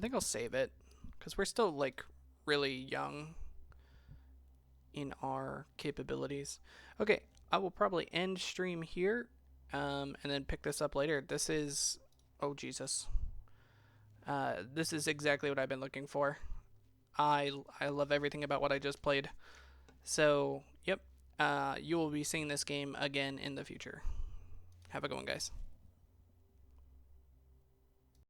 think I'll save it, because we're still, like, really young. in our capabilities. Okay, I will probably end stream here, and then pick this up later. This is, oh Jesus, this is exactly what I've been looking for. I love everything about what I just played. So, yep, you will be seeing this game again in the future. Have a good one, guys.